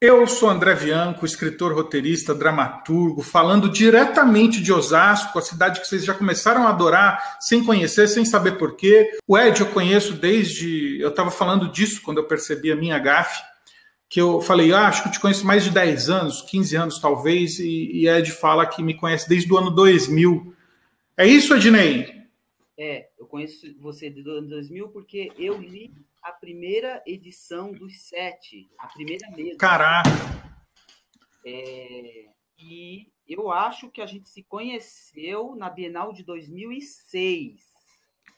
Eu sou André Bianco, escritor, roteirista, dramaturgo, falando diretamente de Osasco, a cidade que vocês já começaram a adorar, sem conhecer, sem saber por quê. O Ed eu conheço desde... Eu estava falando disso quando eu percebi a minha gafe, que eu falei, acho que eu te conheço mais de 10 anos, 15 anos talvez, e Ed fala que me conhece desde o ano 2000. É isso, Ednei? Eu conheço você do ano 2000 porque eu li a primeira edição dos sete, a primeira mesmo. Caraca! E eu acho que a gente se conheceu na Bienal de 2006.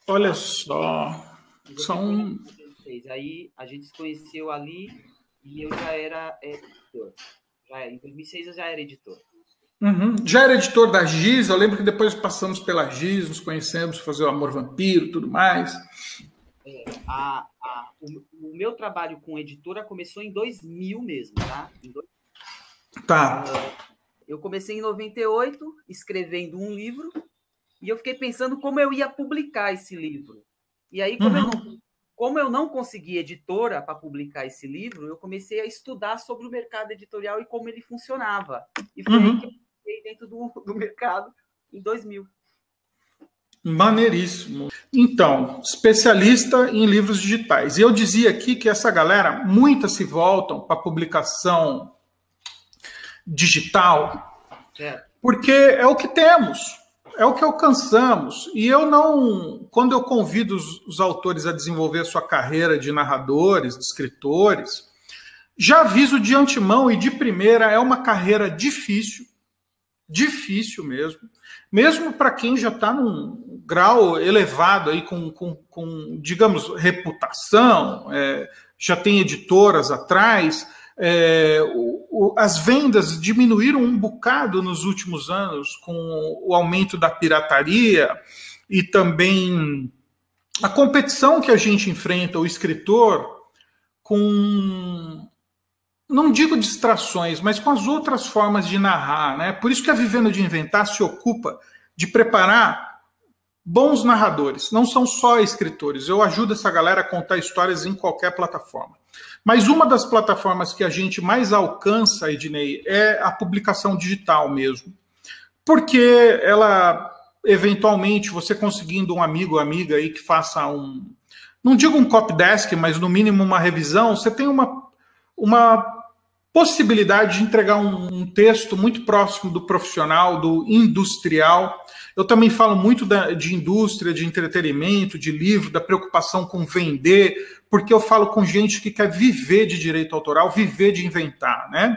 Olha só, Você são... conhece em 2006. Aí a gente se conheceu ali e eu já era editor. Em 2006 eu já era editor. Uhum. Já era editor da Giz, eu lembro que depois passamos pela Giz, nos conhecemos, fazer o Amor Vampiro e tudo mais. O meu trabalho com editora começou em 2000 mesmo, tá? Tá. Eu comecei em 98, escrevendo um livro, e eu fiquei pensando como eu ia publicar esse livro. E aí, como eu não consegui editora para publicar esse livro, eu comecei a estudar sobre o mercado editorial e como ele funcionava. E foi aí que eu fiquei dentro do mercado em 2000. Maneiríssimo. Então, especialista em livros digitais. E eu dizia aqui que essa galera, muitas se voltam para publicação digital, porque é o que temos, é o que alcançamos. E eu não, quando eu convido os autores a desenvolver a sua carreira de narradores, de escritores, já aviso de antemão e de primeira, é uma carreira difícil mesmo para quem já está num grau elevado aí com digamos, reputação, já tem editoras atrás, as vendas diminuíram um bocado nos últimos anos com o aumento da pirataria e também a competição que a gente enfrenta, o escritor, com... não digo distrações, mas com as outras formas de narrar, né? Por isso que a Vivendo de Inventar se ocupa de preparar bons narradores. Não são só escritores. Eu ajudo essa galera a contar histórias em qualquer plataforma. Mas uma das plataformas que a gente mais alcança, Ednei, é a publicação digital mesmo. Porque ela, eventualmente, você conseguindo um amigo ou amiga aí que faça não digo um copydesk, mas no mínimo uma revisão, você tem uma possibilidade de entregar um texto muito próximo do profissional, do industrial. Eu também falo muito de indústria, de entretenimento, de livro, da preocupação com vender, porque eu falo com gente que quer viver de direito autoral, viver de inventar, né?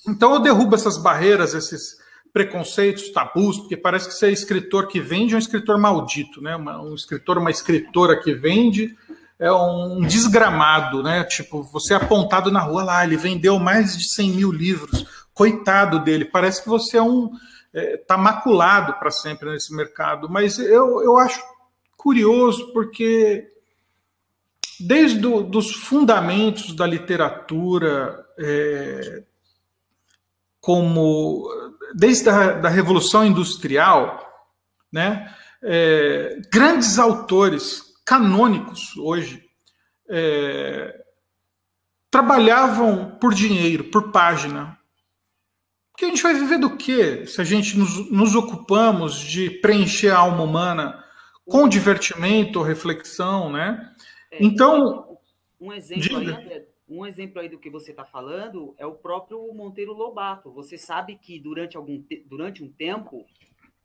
Então eu derrubo essas barreiras, esses preconceitos, tabus, porque parece que ser escritor que vende é um escritor maldito, né? Um escritor, uma escritora que vende é um desgramado, né? Tipo, você é apontado na rua lá, ele vendeu mais de 100 mil livros, coitado dele, parece que você tá maculado para sempre nesse mercado. Mas eu acho curioso porque desde dos fundamentos da literatura, como desde a Revolução Industrial, né? Grandes autores canônicos hoje trabalhavam por dinheiro, por página. Porque a gente vai viver do quê se a gente nos ocupamos de preencher a alma humana com divertimento, reflexão, né? Então, um exemplo aí do que você está falando é o próprio Monteiro Lobato. Você sabe que durante um tempo,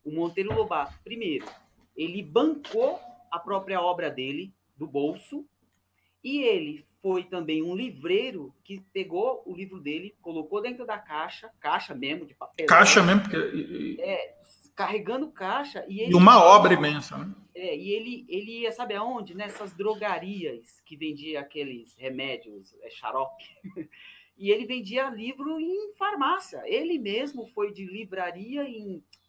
o Monteiro Lobato, primeiro, ele bancou a própria obra dele, do bolso, e ele foi também um livreiro que pegou o livro dele, colocou dentro da caixa mesmo, de papel. Caixa mesmo, porque... carregando caixa. E uma obra imensa, né? E ele ia, sabe aonde? Nessas drogarias que vendia aqueles remédios, xarope. E ele vendia livro em farmácia. Ele mesmo foi de livraria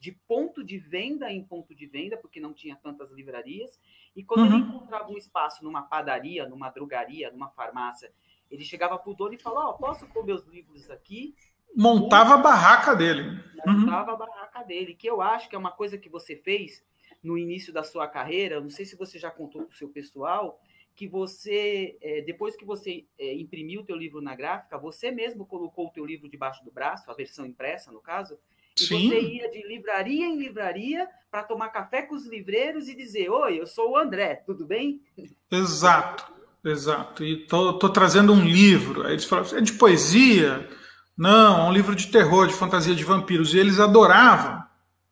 de ponto de venda em ponto de venda, porque não tinha tantas livrarias. E quando ele encontrava um espaço numa padaria, numa drogaria, numa farmácia, ele chegava para o dono e falava, posso pôr meus livros aqui? Montava a barraca dele. Montava a barraca dele, que eu acho que é uma coisa que você fez no início da sua carreira, não sei se você já contou para o seu pessoal, que você, depois que você imprimiu o teu livro na gráfica, você mesmo colocou o teu livro debaixo do braço, a versão impressa, no caso, e Sim. você ia de livraria em livraria para tomar café com os livreiros e dizer: oi, eu sou o André, tudo bem? Exato, exato. E tô trazendo um livro. Aí eles falaram, é de poesia? Não, é um livro de terror, de fantasia de vampiros. E eles adoravam.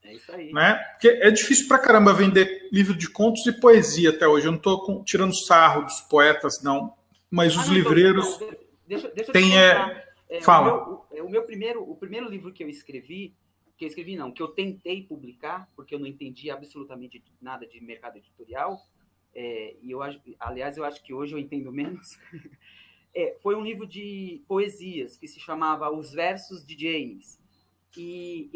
É isso aí. Né? Porque é difícil pra caramba vender livro de contos e poesia até hoje. Eu não estou tirando sarro dos poetas, não. Mas os livreiros deixa eu têm... Fala. O primeiro livro que eu escrevi não, que eu tentei publicar, porque eu não entendi absolutamente nada de mercado editorial, e aliás, eu acho que hoje eu entendo menos, foi um livro de poesias, que se chamava Os Versos de James. E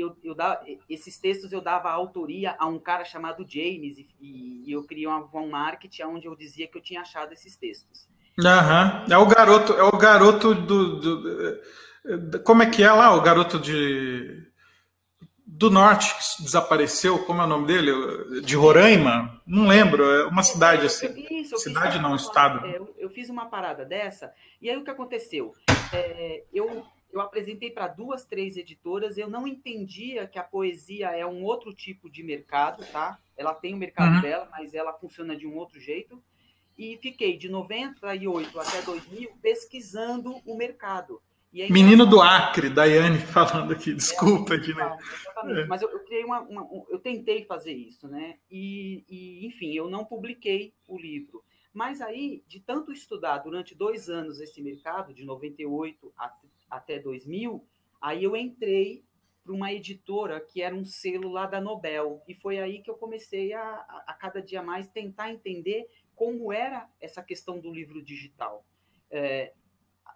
esses textos eu dava autoria a um cara chamado James, e eu criei um marketing onde eu dizia que eu tinha achado esses textos. Uhum. É o garoto como é que é lá? O garoto do norte que desapareceu, como é o nome dele? De Roraima? Não lembro, é uma cidade assim. Cidade não, estado. Eu fiz uma parada dessa, e aí o que aconteceu? Eu apresentei para 2, 3 editoras, eu não entendia que a poesia é um outro tipo de mercado, tá? Ela tem o mercado dela, mas ela funciona de um outro jeito. E fiquei de 98 até 2000 pesquisando o mercado. Menino do Acre, Daiane falando aqui, desculpa, Ednei. Exatamente, mas eu criei eu tentei fazer isso, né? E, enfim, eu não publiquei o livro. Mas aí, de tanto estudar durante 2 anos esse mercado, de 98 até 2000, aí eu entrei para uma editora que era um selo lá da Nobel. E foi aí que eu comecei a cada dia mais tentar entender como era essa questão do livro digital.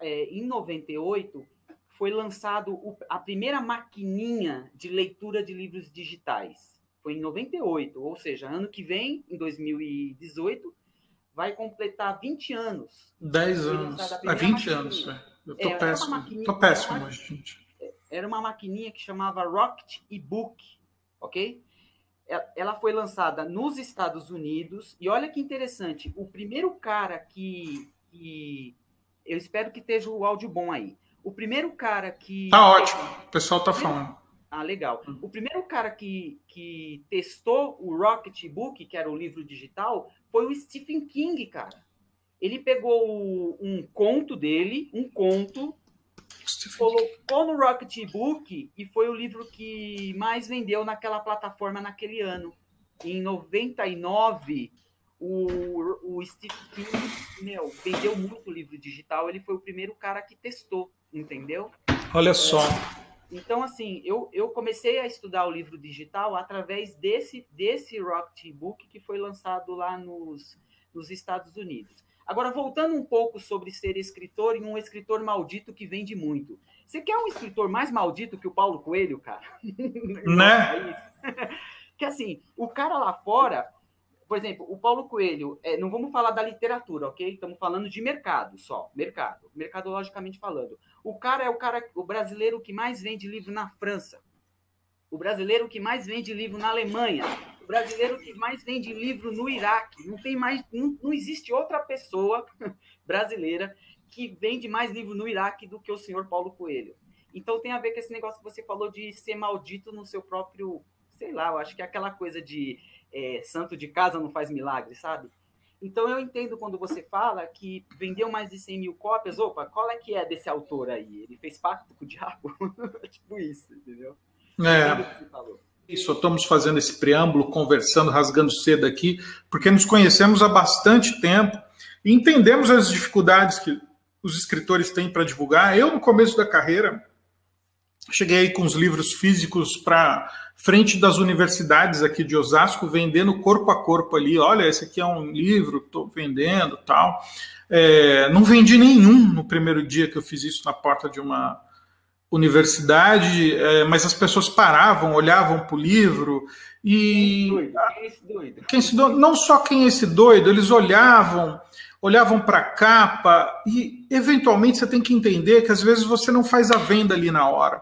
Em 98, foi lançado a primeira maquininha de leitura de livros digitais. Foi em 98, ou seja, ano que vem, em 2018, vai completar 20 anos. 10 anos. 20 anos. Eu tô péssimo hoje, gente. Era uma maquininha que chamava Rocket e-Book, ok? Ela foi lançada nos Estados Unidos, e olha que interessante, o primeiro cara que eu espero que esteja o áudio bom aí. O primeiro cara que... Tá ótimo, o pessoal tá falando. Ah, legal. O primeiro cara que testou o Rocket e-Book, que era o livro digital, foi o Stephen King, cara. Ele pegou um conto dele, colocou no Rocket e-Book e foi o livro que mais vendeu naquela plataforma naquele ano. Em 99, o Stephen King, vendeu muito livro digital. Ele foi o primeiro cara que testou, entendeu? Olha só. Então, assim, eu comecei a estudar o livro digital através desse Rocket e-Book que foi lançado lá nos Estados Unidos. Agora, voltando um pouco sobre ser escritor e um escritor maldito que vende muito. Você quer um escritor mais maldito que o Paulo Coelho, cara? Né? Que assim, o cara lá fora, por exemplo, o Paulo Coelho, não vamos falar da literatura, ok? Estamos falando de mercado só, mercadologicamente falando. O cara é o brasileiro que mais vende livro na França, o brasileiro que mais vende livro na Alemanha, o brasileiro que mais vende livro no Iraque. Não existe outra pessoa brasileira que vende mais livro no Iraque do que o senhor Paulo Coelho. Então tem a ver com esse negócio que você falou de ser maldito no seu próprio, sei lá, eu acho que é aquela coisa de santo de casa não faz milagre, sabe? Então eu entendo quando você fala que vendeu mais de 100 mil cópias, opa, qual é que é desse autor aí? Ele fez pacto com o diabo? Tipo isso, entendeu? Isso, estamos fazendo esse preâmbulo, conversando, rasgando seda aqui, porque nos conhecemos há bastante tempo e entendemos as dificuldades que os escritores têm para divulgar. Eu, no começo da carreira, cheguei aí com os livros físicos para frente das universidades aqui de Osasco, vendendo corpo a corpo ali. Olha, esse aqui é um livro, estou vendendo, tal. Não vendi nenhum no primeiro dia que eu fiz isso na porta de uma universidade, mas as pessoas paravam, olhavam para o livro e... Quem é esse doido? Não só quem é esse doido, eles olhavam para a capa e, eventualmente, você tem que entender que, às vezes, você não faz a venda ali na hora,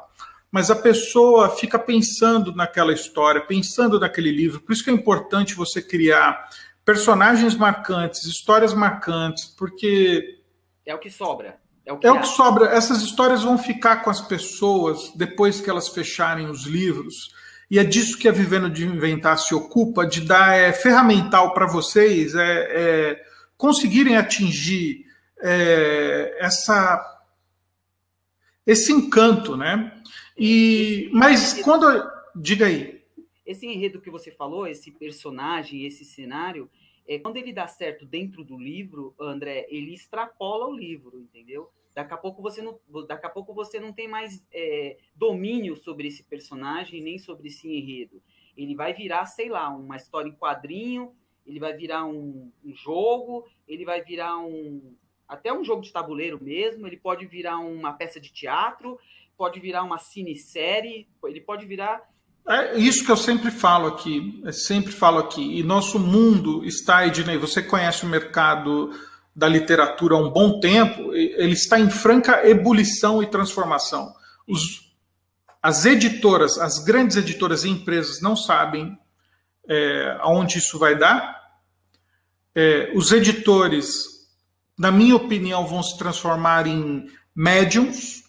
mas a pessoa fica pensando naquela história, pensando naquele livro. Por isso que é importante você criar personagens marcantes, histórias marcantes, porque é o que sobra. É o que sobra. Essas histórias vão ficar com as pessoas depois que elas fecharem os livros. E é disso que a Vivendo de Inventar se ocupa, de dar ferramental para vocês conseguirem atingir esse encanto, né? Mas quando... Diga aí. Esse enredo que você falou, esse personagem, esse cenário, quando ele dá certo dentro do livro, André, ele extrapola o livro, entendeu? Daqui a pouco você não tem mais domínio sobre esse personagem, nem sobre esse enredo. Ele vai virar, sei lá, uma história em quadrinho, ele vai virar um jogo, ele vai virar até um jogo de tabuleiro mesmo, ele pode virar uma peça de teatro, pode virar uma cinesérie, ele pode virar... É isso que eu sempre falo aqui, e nosso mundo está, Ednei, você conhece o mercado da literatura há um bom tempo, ele está em franca ebulição e transformação. As editoras, as grandes editoras e empresas não sabem aonde isso vai dar. Os editores, na minha opinião, vão se transformar em médiums,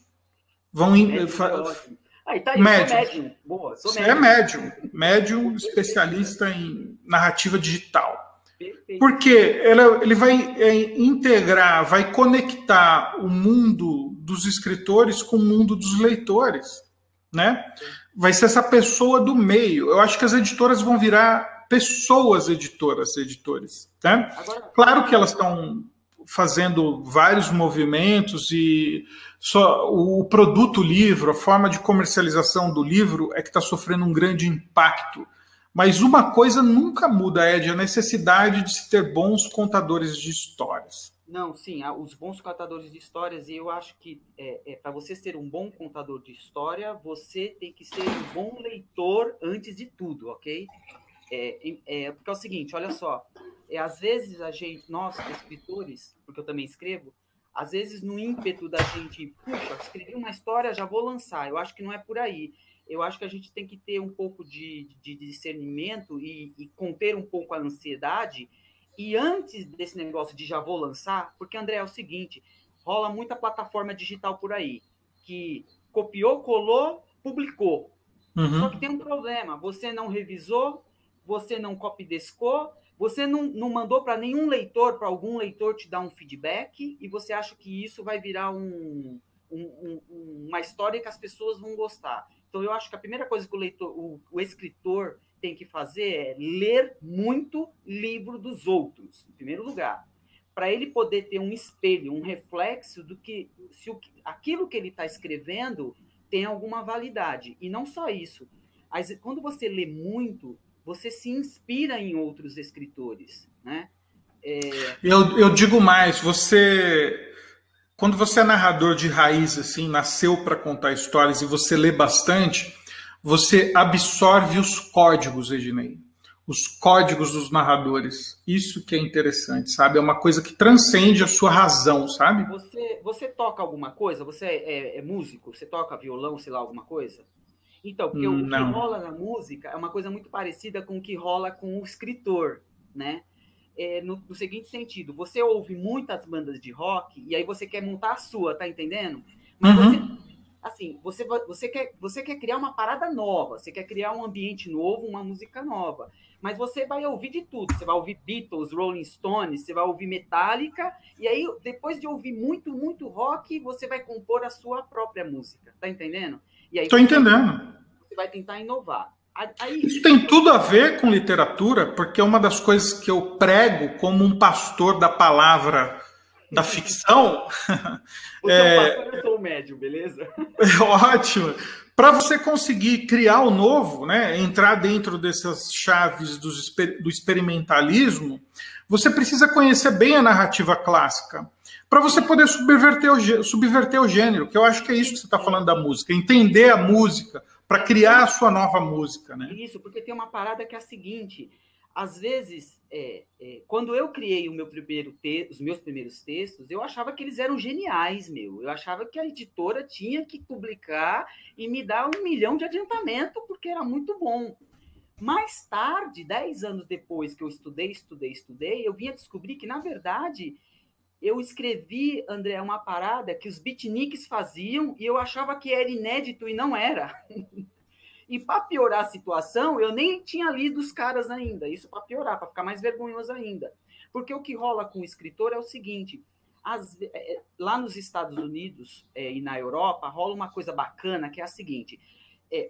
tá aí, médium. Boa, sou médium. Médium especialista em narrativa digital. Perfeito. Porque ele vai integrar, vai conectar o mundo dos escritores com o mundo dos leitores, né? Vai ser essa pessoa do meio. Eu acho que as editoras vão virar pessoas editores, né? Claro que elas estão fazendo vários movimentos e só o produto livro, a forma de comercialização do livro é que está sofrendo um grande impacto. Mas uma coisa nunca muda, Ed, a necessidade de se ter bons contadores de histórias. Não, sim, os bons contadores de histórias, e eu acho que para você ser um bom contador de história, você tem que ser um bom leitor antes de tudo, ok? Porque é o seguinte, olha só, às vezes nós, escritores, porque eu também escrevo, às vezes no ímpeto da gente, puxa, escrevi uma história, já vou lançar, eu acho que não é por aí. Eu acho que a gente tem que ter um pouco de discernimento e conter um pouco a ansiedade. E antes desse negócio de já vou lançar, porque, André, é o seguinte, rola muita plataforma digital por aí, que copiou, colou, publicou. Uhum. Só que tem um problema, você não revisou, você não copy-descou, você não mandou para nenhum leitor, para algum leitor te dar um feedback, e você acha que isso vai virar uma história que as pessoas vão gostar. Então, eu acho que a primeira coisa que o escritor tem que fazer é ler muito livro dos outros, em primeiro lugar, para ele poder ter um espelho, um reflexo do que se aquilo que ele está escrevendo tem alguma validade. E não só isso. Quando você lê muito, você se inspira em outros escritores, né? Eu digo mais, quando você é narrador de raiz, assim, nasceu para contar histórias e você lê bastante, você absorve os códigos, Ednei. Os códigos dos narradores. Isso que é interessante, sabe? É uma coisa que transcende a sua razão, sabe? Você toca alguma coisa? Você é músico? Você toca violão, sei lá, alguma coisa? Então, porque o que rola na música é uma coisa muito parecida com o que rola com o escritor, né? No seguinte sentido, você ouve muitas bandas de rock e aí você quer montar a sua, tá entendendo? Mas você quer criar uma parada nova, você quer criar um ambiente novo, uma música nova. Mas você vai ouvir de tudo. Você vai ouvir Beatles, Rolling Stones, você vai ouvir Metallica, e aí, depois de ouvir muito, muito rock, você vai compor a sua própria música, tá entendendo? Estou entendendo. Você vai tentar inovar. Isso tem tudo a ver com literatura, porque é uma das coisas que eu prego como um pastor da palavra da ficção. Você é um pastor, eu sou o médium, beleza? É ótimo. Para você conseguir criar o novo, né, entrar dentro dessas chaves do experimentalismo, você precisa conhecer bem a narrativa clássica, para você poder subverter o gênero, que eu acho que é isso que você está falando da música, entender a música, para criar a sua nova música, né? Isso, porque tem uma parada que é a seguinte, às vezes, quando eu criei os meus primeiros textos, eu achava que eles eram geniais, meu. Eu achava que a editora tinha que publicar e me dar 1 milhão de adiantamento, porque era muito bom. Mais tarde, 10 anos depois que eu estudei, eu vim a descobrir que, na verdade, eu escrevi, André, uma parada que os beatniks faziam e eu achava que era inédito e não era. E para piorar a situação, eu nem tinha lido os caras ainda. Isso para piorar, para ficar mais vergonhoso ainda. Porque o que rola com o escritor é o seguinte, lá nos Estados Unidos e na Europa, rola uma coisa bacana, que é a seguinte,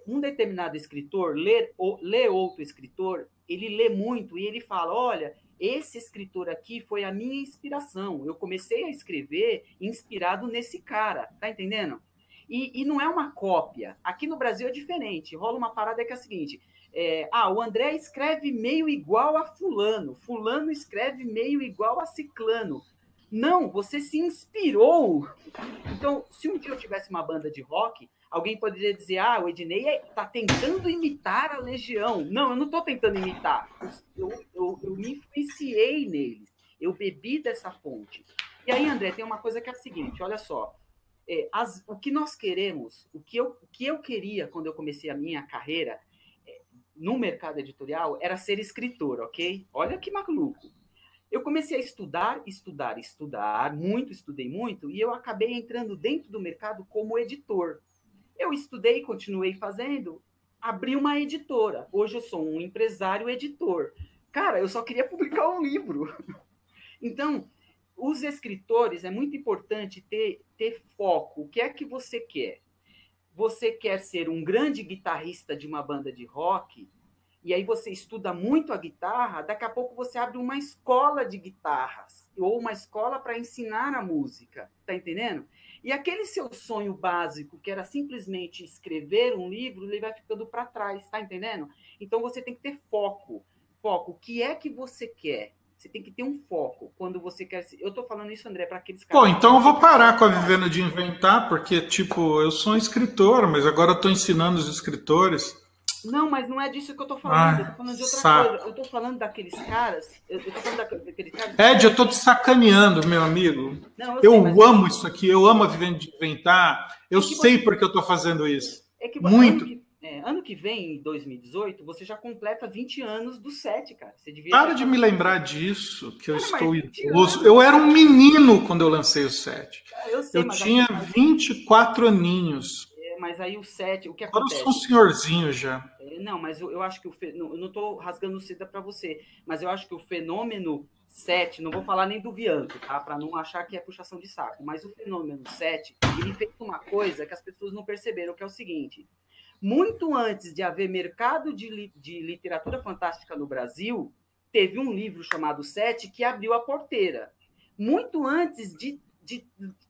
um determinado escritor lê outro escritor, ele lê muito e ele fala, olha, esse escritor aqui foi a minha inspiração. Eu comecei a escrever inspirado nesse cara, tá entendendo? E não é uma cópia. Aqui no Brasil é diferente. Rola uma parada que é a seguinte, o André escreve meio igual a fulano, fulano escreve meio igual a ciclano. Não, você se inspirou. Então, se um dia eu tivesse uma banda de rock, alguém poderia dizer, o Ednei está tentando imitar a Legião. Não, eu não estou tentando imitar. Eu me influenciei neles. Eu bebi dessa fonte. E aí, André, tem uma coisa que é a seguinte, olha só. O que nós queremos, o que eu queria quando eu comecei a minha carreira no mercado editorial era ser escritor, ok? Olha que maluco. Eu comecei a estudar, estudei muito, e eu acabei entrando dentro do mercado como editor. Eu estudei, continuei fazendo, abri uma editora. Hoje eu sou um empresário editor. Cara, eu só queria publicar um livro. Então, os escritores, é muito importante ter foco. O que é que você quer? Você quer ser um grande guitarrista de uma banda de rock, e aí você estuda muito a guitarra, daqui a pouco você abre uma escola de guitarras, ou uma escola para ensinar a música, tá entendendo? E aquele seu sonho básico, que era simplesmente escrever um livro, ele vai ficando para trás, tá entendendo? Então você tem que ter foco. Foco, o que é que você quer? Você tem que ter um foco quando você quer... Eu estou falando isso, André, para aqueles caras... Pô, então eu vou parar com a Vivendo de Inventar, porque, tipo, eu sou um escritor, mas agora eu estou ensinando os escritores. Não, mas não é disso que eu tô falando. Eu tô falando de outra coisa. Eu tô falando daqueles caras. Eu tô falando daqueles caras. Ed, eu tô te sacaneando, meu amigo. Não, eu amo isso aqui, eu amo a Vivendo de Inventar. Eu sei porque eu tô fazendo isso. Muito. Ano que vem, em 2018, você já completa 20 anos do SET, cara. Você devia Para de me lembrar disso, que eu estou idoso. Eu era um menino quando eu lancei o SET. Eu tinha 24 aninhos. Mas aí o 7, o que acontece? Eu sou um senhorzinho já. Não, mas eu acho que eu não estou rasgando seda para você, mas eu acho que o fenômeno 7, não vou falar nem do Bianco, tá? Para não achar que é puxação de saco, mas o fenômeno 7, ele fez uma coisa que as pessoas não perceberam, que é o seguinte: muito antes de haver mercado de literatura fantástica no Brasil, teve um livro chamado 7 que abriu a porteira. Muito antes de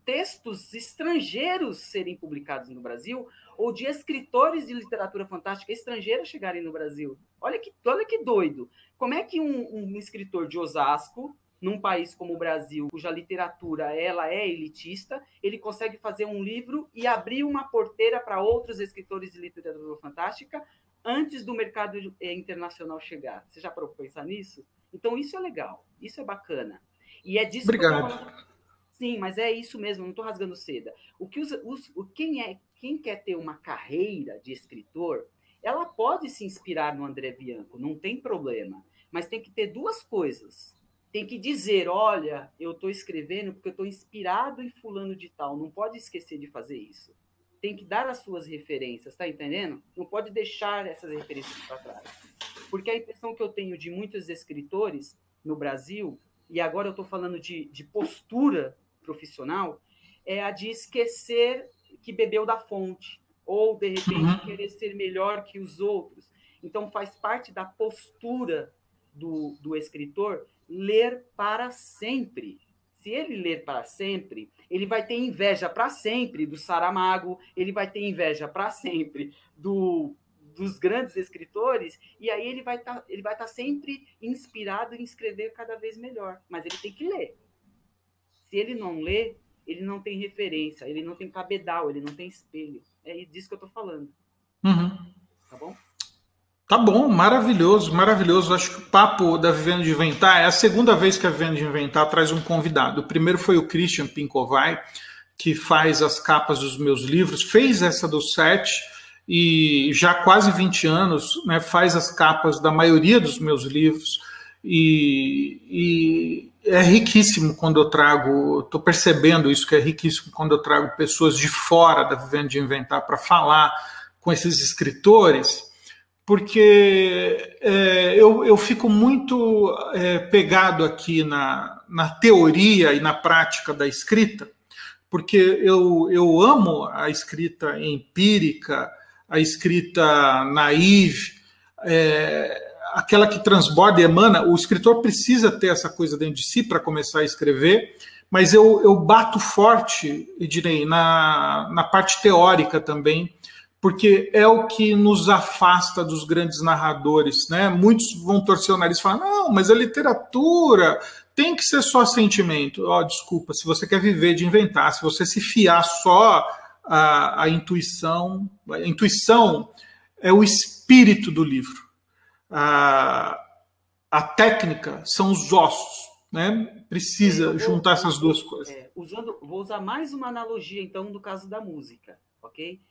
textos estrangeiros serem publicados no Brasil, ou de escritores de literatura fantástica estrangeira chegarem no Brasil. Olha que doido. Como é que um escritor de Osasco, num país como o Brasil, cuja literatura ela é elitista, ele consegue fazer um livro e abrir uma porteira para outros escritores de literatura fantástica antes do mercado internacional chegar? Você já parou para pensar nisso? Então isso é legal, isso é bacana. E é disso Obrigado. que eu tô falando. Sim, mas é isso mesmo, não estou rasgando seda. Quem quer ter uma carreira de escritor, ela pode se inspirar no André Bianco, não tem problema. Mas tem que ter duas coisas. Tem que dizer, olha, eu estou escrevendo porque eu estou inspirado em fulano de tal. Não pode esquecer de fazer isso. Tem que dar as suas referências, tá entendendo? Não pode deixar essas referências para trás. Porque a impressão que eu tenho de muitos escritores no Brasil, e agora eu estou falando de postura profissional, é a de esquecer que bebeu da fonte, ou, de repente, querer ser melhor que os outros. Então, faz parte da postura do escritor ler para sempre. Se ele ler para sempre, ele vai ter inveja para sempre do Saramago, ele vai ter inveja para sempre dos grandes escritores, e aí ele vai estar sempre inspirado em escrever cada vez melhor. Mas ele tem que ler. Se ele não lê, ele não tem referência, ele não tem cabedal, ele não tem espelho. É disso que eu estou falando. Tá bom? Tá bom, maravilhoso, maravilhoso. Acho que o papo da Vivendo de Inventar é a segunda vez que a Vivendo de Inventar traz um convidado. O primeiro foi o Christian Pincovai, que faz as capas dos meus livros, fez essa do 7, e já há quase 20 anos, né, faz as capas da maioria dos meus livros, e é riquíssimo quando eu trago, estou percebendo isso, que é riquíssimo quando eu trago pessoas de fora da Vivendo de Inventar para falar com esses escritores, porque eu fico muito pegado aqui na teoria e na prática da escrita, porque eu amo a escrita empírica, a escrita naive, aquela que transborda e emana. O escritor precisa ter essa coisa dentro de si para começar a escrever, mas eu bato forte, Ednei, na parte teórica também, porque é o que nos afasta dos grandes narradores, né? Muitos vão torcer o nariz e falar, não, mas a literatura tem que ser só sentimento. Desculpa, se você quer viver de inventar, se você se fiar só a intuição é o espírito do livro. A técnica são os ossos, né? Precisa juntar essas duas coisas. Vou usar mais uma analogia, então, no caso da música, ok?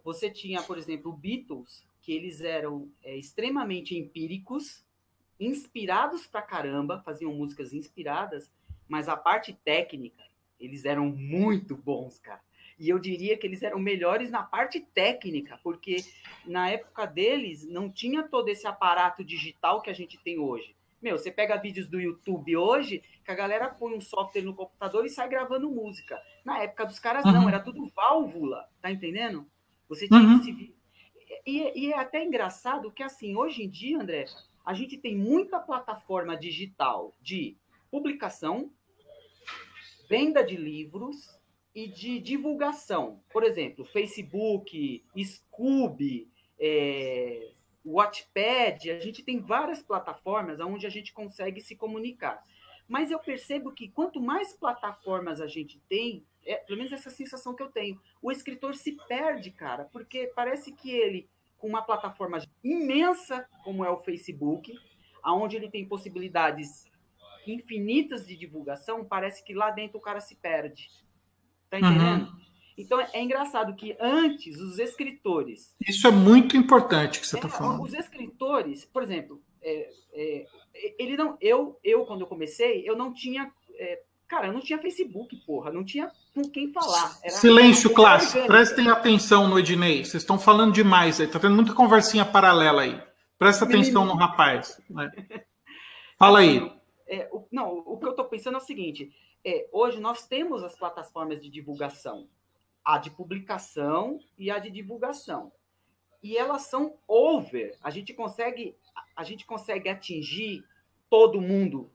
Você tinha, por exemplo, Beatles, que eles eram extremamente empíricos, inspirados pra caramba, faziam músicas inspiradas, mas a parte técnica, eles eram muito bons, cara. E eu diria que eles eram melhores na parte técnica, porque na época deles não tinha todo esse aparato digital que a gente tem hoje. Você pega vídeos do YouTube hoje, que a galera põe um software no computador e sai gravando música. Na época dos caras, não, era tudo válvula, tá entendendo? Você tinha que se... E é até engraçado que, assim, hoje em dia, André, a gente tem muita plataforma digital de publicação, venda de livros e de divulgação. Por exemplo, Facebook, Scoob, Wattpad, a gente tem várias plataformas onde a gente consegue se comunicar. Mas eu percebo que quanto mais plataformas a gente tem, pelo menos essa sensação que eu tenho, o escritor se perde, cara, porque parece que ele, com uma plataforma imensa como é o Facebook, onde ele tem possibilidades infinitas de divulgação, parece que lá dentro o cara se perde. Tá entendendo? Então é engraçado que antes os escritores... Isso é muito importante que você está falando. Os escritores, por exemplo, quando eu comecei, eu não tinha... Cara, eu não tinha Facebook, porra. Não tinha com quem falar. Silêncio, classe. Prestem atenção no Ednei. Vocês estão falando demais aí. Tá tendo muita conversinha paralela aí. Presta atenção no rapaz. Né? Fala aí. O que eu estou pensando é o seguinte. Hoje nós temos as plataformas de divulgação. A de publicação e a de divulgação. E elas são over. A gente consegue atingir todo mundo.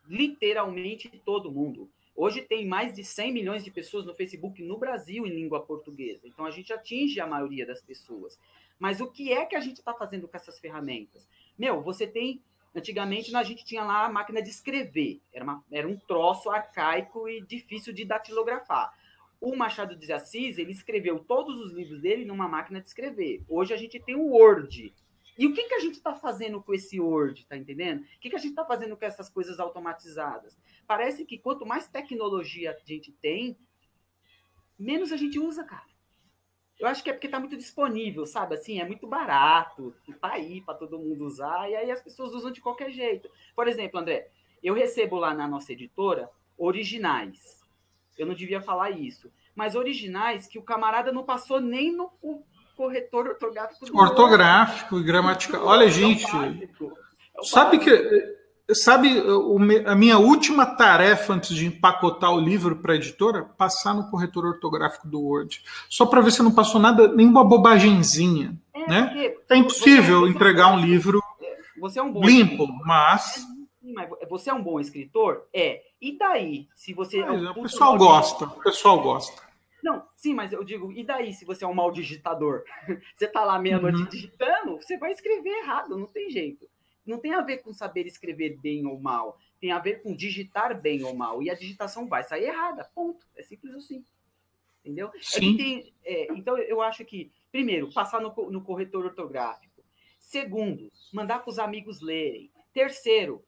Literalmente todo mundo. Hoje tem mais de 100 milhões de pessoas no Facebook no Brasil em língua portuguesa. Então a gente atinge a maioria das pessoas. Mas o que é que a gente está fazendo com essas ferramentas? Você tem... Antigamente a gente tinha lá a máquina de escrever. Era um troço arcaico e difícil de datilografar. O Machado de Assis, ele escreveu todos os livros dele numa máquina de escrever. Hoje a gente tem o Word. E o que a gente está fazendo com esse Word, tá entendendo? O que a gente está fazendo com essas coisas automatizadas? Parece que quanto mais tecnologia a gente tem, menos a gente usa, cara. Eu acho que é porque está muito disponível, sabe? Assim, é muito barato, tá aí para todo mundo usar, e aí as pessoas usam de qualquer jeito. Por exemplo, André, eu recebo lá na nossa editora originais. Eu não devia falar isso. Mas originais que o camarada não passou nem no corretor ortográfico. Ortográfico e gramatical. Olha, gente, sabe a minha última tarefa antes de empacotar o livro para a editora? Passar no corretor ortográfico do Word. Só para ver se não passou nada, nenhuma bobagenzinha. Né? É impossível entregar um livro limpo, mas você é um bom escritor? E daí, se você... o pessoal gosta, o pessoal gosta. Não, sim, mas eu digo, e daí se você é um mau digitador? Você tá lá meia-noite digitando, você vai escrever errado, não tem jeito. Não tem a ver com saber escrever bem ou mal, tem a ver com digitar bem ou mal, e a digitação vai sair errada, ponto. É simples assim. Entendeu? Sim. Então, eu acho que, primeiro, passar no corretor ortográfico. Segundo, mandar para os amigos lerem. Terceiro,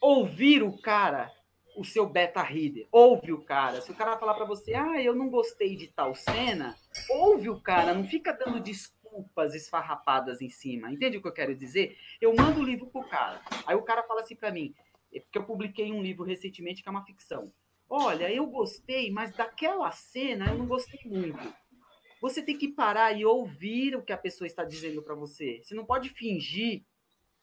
ouvir o cara o seu beta reader, ouve o cara. Se o cara falar para você, eu não gostei de tal cena, ouve o cara, não fica dando desculpas esfarrapadas em cima. Entende o que eu quero dizer? Eu mando o livro pro cara. Aí o cara fala assim para mim, porque eu publiquei um livro recentemente que é uma ficção. Olha, eu gostei, mas daquela cena eu não gostei muito. Você tem que parar e ouvir o que a pessoa está dizendo para você. Você não pode fingir.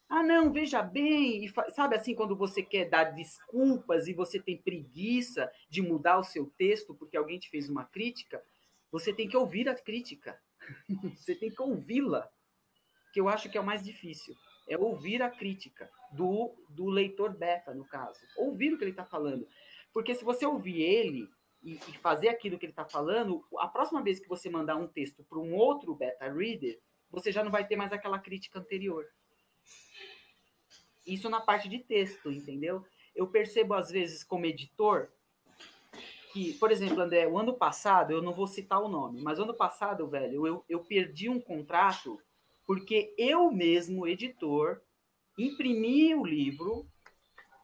Não, veja bem. Sabe assim, quando você quer dar desculpas e você tem preguiça de mudar o seu texto porque alguém te fez uma crítica, você tem que ouvir a crítica. Você tem que ouvi-la. Que eu acho que é o mais difícil. É ouvir a crítica do leitor beta, no caso. Ouvir o que ele está falando. Porque se você ouvir ele e fazer aquilo que ele está falando, a próxima vez que você mandar um texto para um outro beta reader, você já não vai ter mais aquela crítica anterior. Isso na parte de texto, entendeu? Eu percebo, às vezes, como editor, que, por exemplo, André, o ano passado, eu não vou citar o nome, mas o ano passado, velho, eu perdi um contrato porque eu mesmo, editor, imprimi o livro,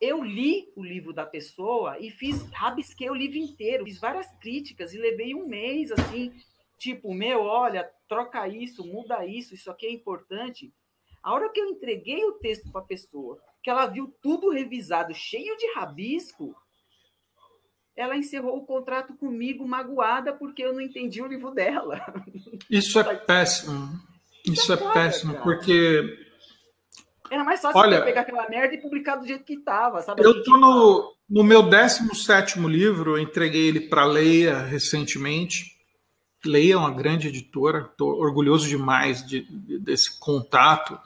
eu li o livro da pessoa e rabisquei o livro inteiro, fiz várias críticas e levei um mês, assim, tipo, olha, troca isso, muda isso aqui é importante. A hora que eu entreguei o texto para a pessoa, que ela viu tudo revisado, cheio de rabisco, ela encerrou o contrato comigo magoada porque eu não entendi o livro dela. Isso é péssimo. Isso é péssimo, cara. Porque... Era mais fácil eu pegar aquela merda e publicar do jeito que estava, sabe? Eu estou no meu 17º livro, eu entreguei ele para a Leia recentemente. Leia é uma grande editora, estou orgulhoso demais desse contato.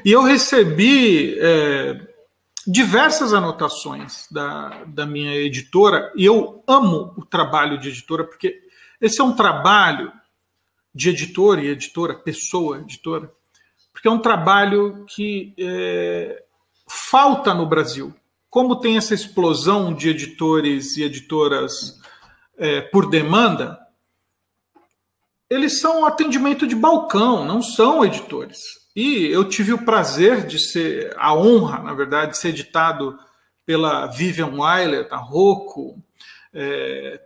E eu recebi diversas anotações da minha editora, e eu amo o trabalho de editora, porque esse é um trabalho de editor e editora, pessoa editora, porque é um trabalho que falta no Brasil. Como tem essa explosão de editores e editoras por demanda, eles são um atendimento de balcão, não são editores. E eu tive o prazer de ser, a honra, na verdade, de ser editado pela Vivian Wyler, da Rocco,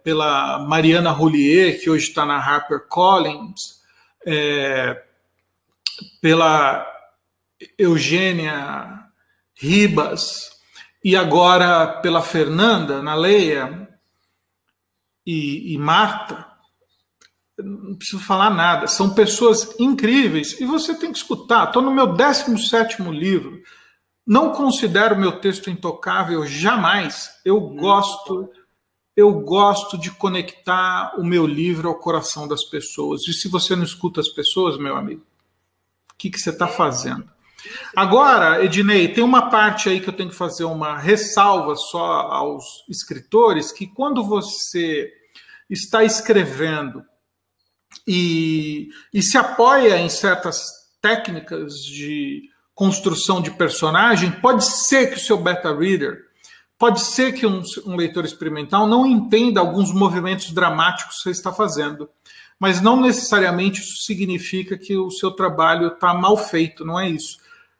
pela Mariana Roulier, que hoje está na HarperCollins, pela Eugênia Ribas, e agora pela Fernanda, na Leia, e Marta. Não preciso falar nada, são pessoas incríveis, e você tem que escutar. Estou no meu 17º livro, não considero meu texto intocável jamais. Eu gosto de conectar o meu livro ao coração das pessoas. E se você não escuta as pessoas, meu amigo, o que você está fazendo? Agora, Ednei, tem uma parte aí que eu tenho que fazer uma ressalva só aos escritores, que quando você está escrevendo e se apoia em certas técnicas de construção de personagem, pode ser que o seu beta reader, pode ser que um leitor experimental não entenda alguns movimentos dramáticos que você está fazendo, mas não necessariamente isso significa que o seu trabalho está mal feito, não é isso.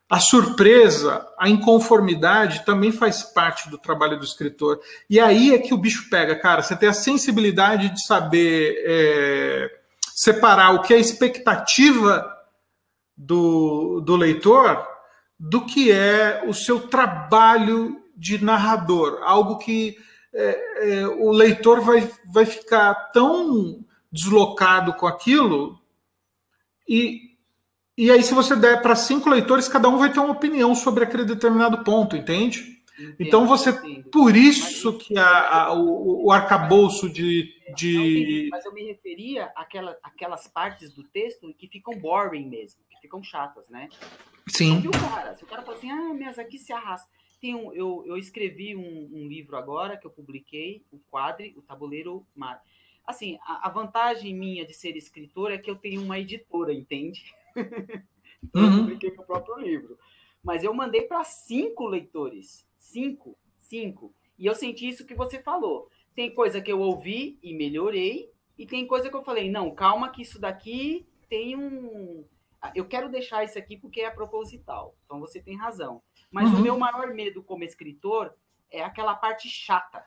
A surpresa, a inconformidade também faz parte do trabalho do escritor. E aí é que o bicho pega, cara. Você tem a sensibilidade de saber separar o que é a expectativa do leitor do que é o seu trabalho de narrador. Algo que o leitor vai ficar tão deslocado com aquilo e aí, se você der para 5 leitores, cada um vai ter uma opinião sobre aquele determinado ponto, entende? Entendo, então, por isso que o arcabouço de... Mas eu me referia àquelas partes do texto que ficam boring mesmo, que ficam chatas, né? Sim. Se o cara fala assim, mas aqui se arrasta. Eu escrevi um livro agora, que eu publiquei, o Quadre, o Tabuleiro Mar. Assim, a vantagem minha de ser escritor é que eu tenho uma editora, entende? Eu publiquei meu próprio livro. Mas eu mandei para 5 leitores. 5. E eu senti isso que você falou. Tem coisa que eu ouvi e melhorei, e tem coisa que eu falei, não, calma que isso daqui tem eu quero deixar isso aqui porque é proposital, então você tem razão. Mas o meu maior medo como escritor é aquela parte chata,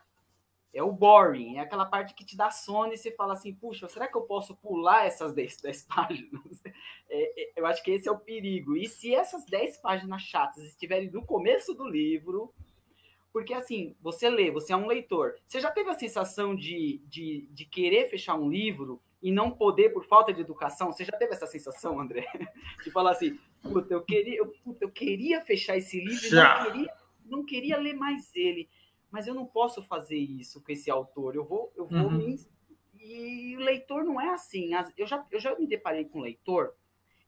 é o boring, é aquela parte que te dá sono e você fala assim, puxa, será que eu posso pular essas 10 páginas? Eu acho que esse é o perigo. E se essas 10 páginas chatas estiverem no começo do livro, porque assim, você lê, você é um leitor, você já teve a sensação de querer fechar um livro e não poder por falta de educação? Você já teve essa sensação, André? De falar assim, puta, eu queria fechar esse livro e não queria ler mais ele, mas eu não posso fazer isso com esse autor. Eu vou me. E o leitor não é assim. Eu já me deparei com um leitor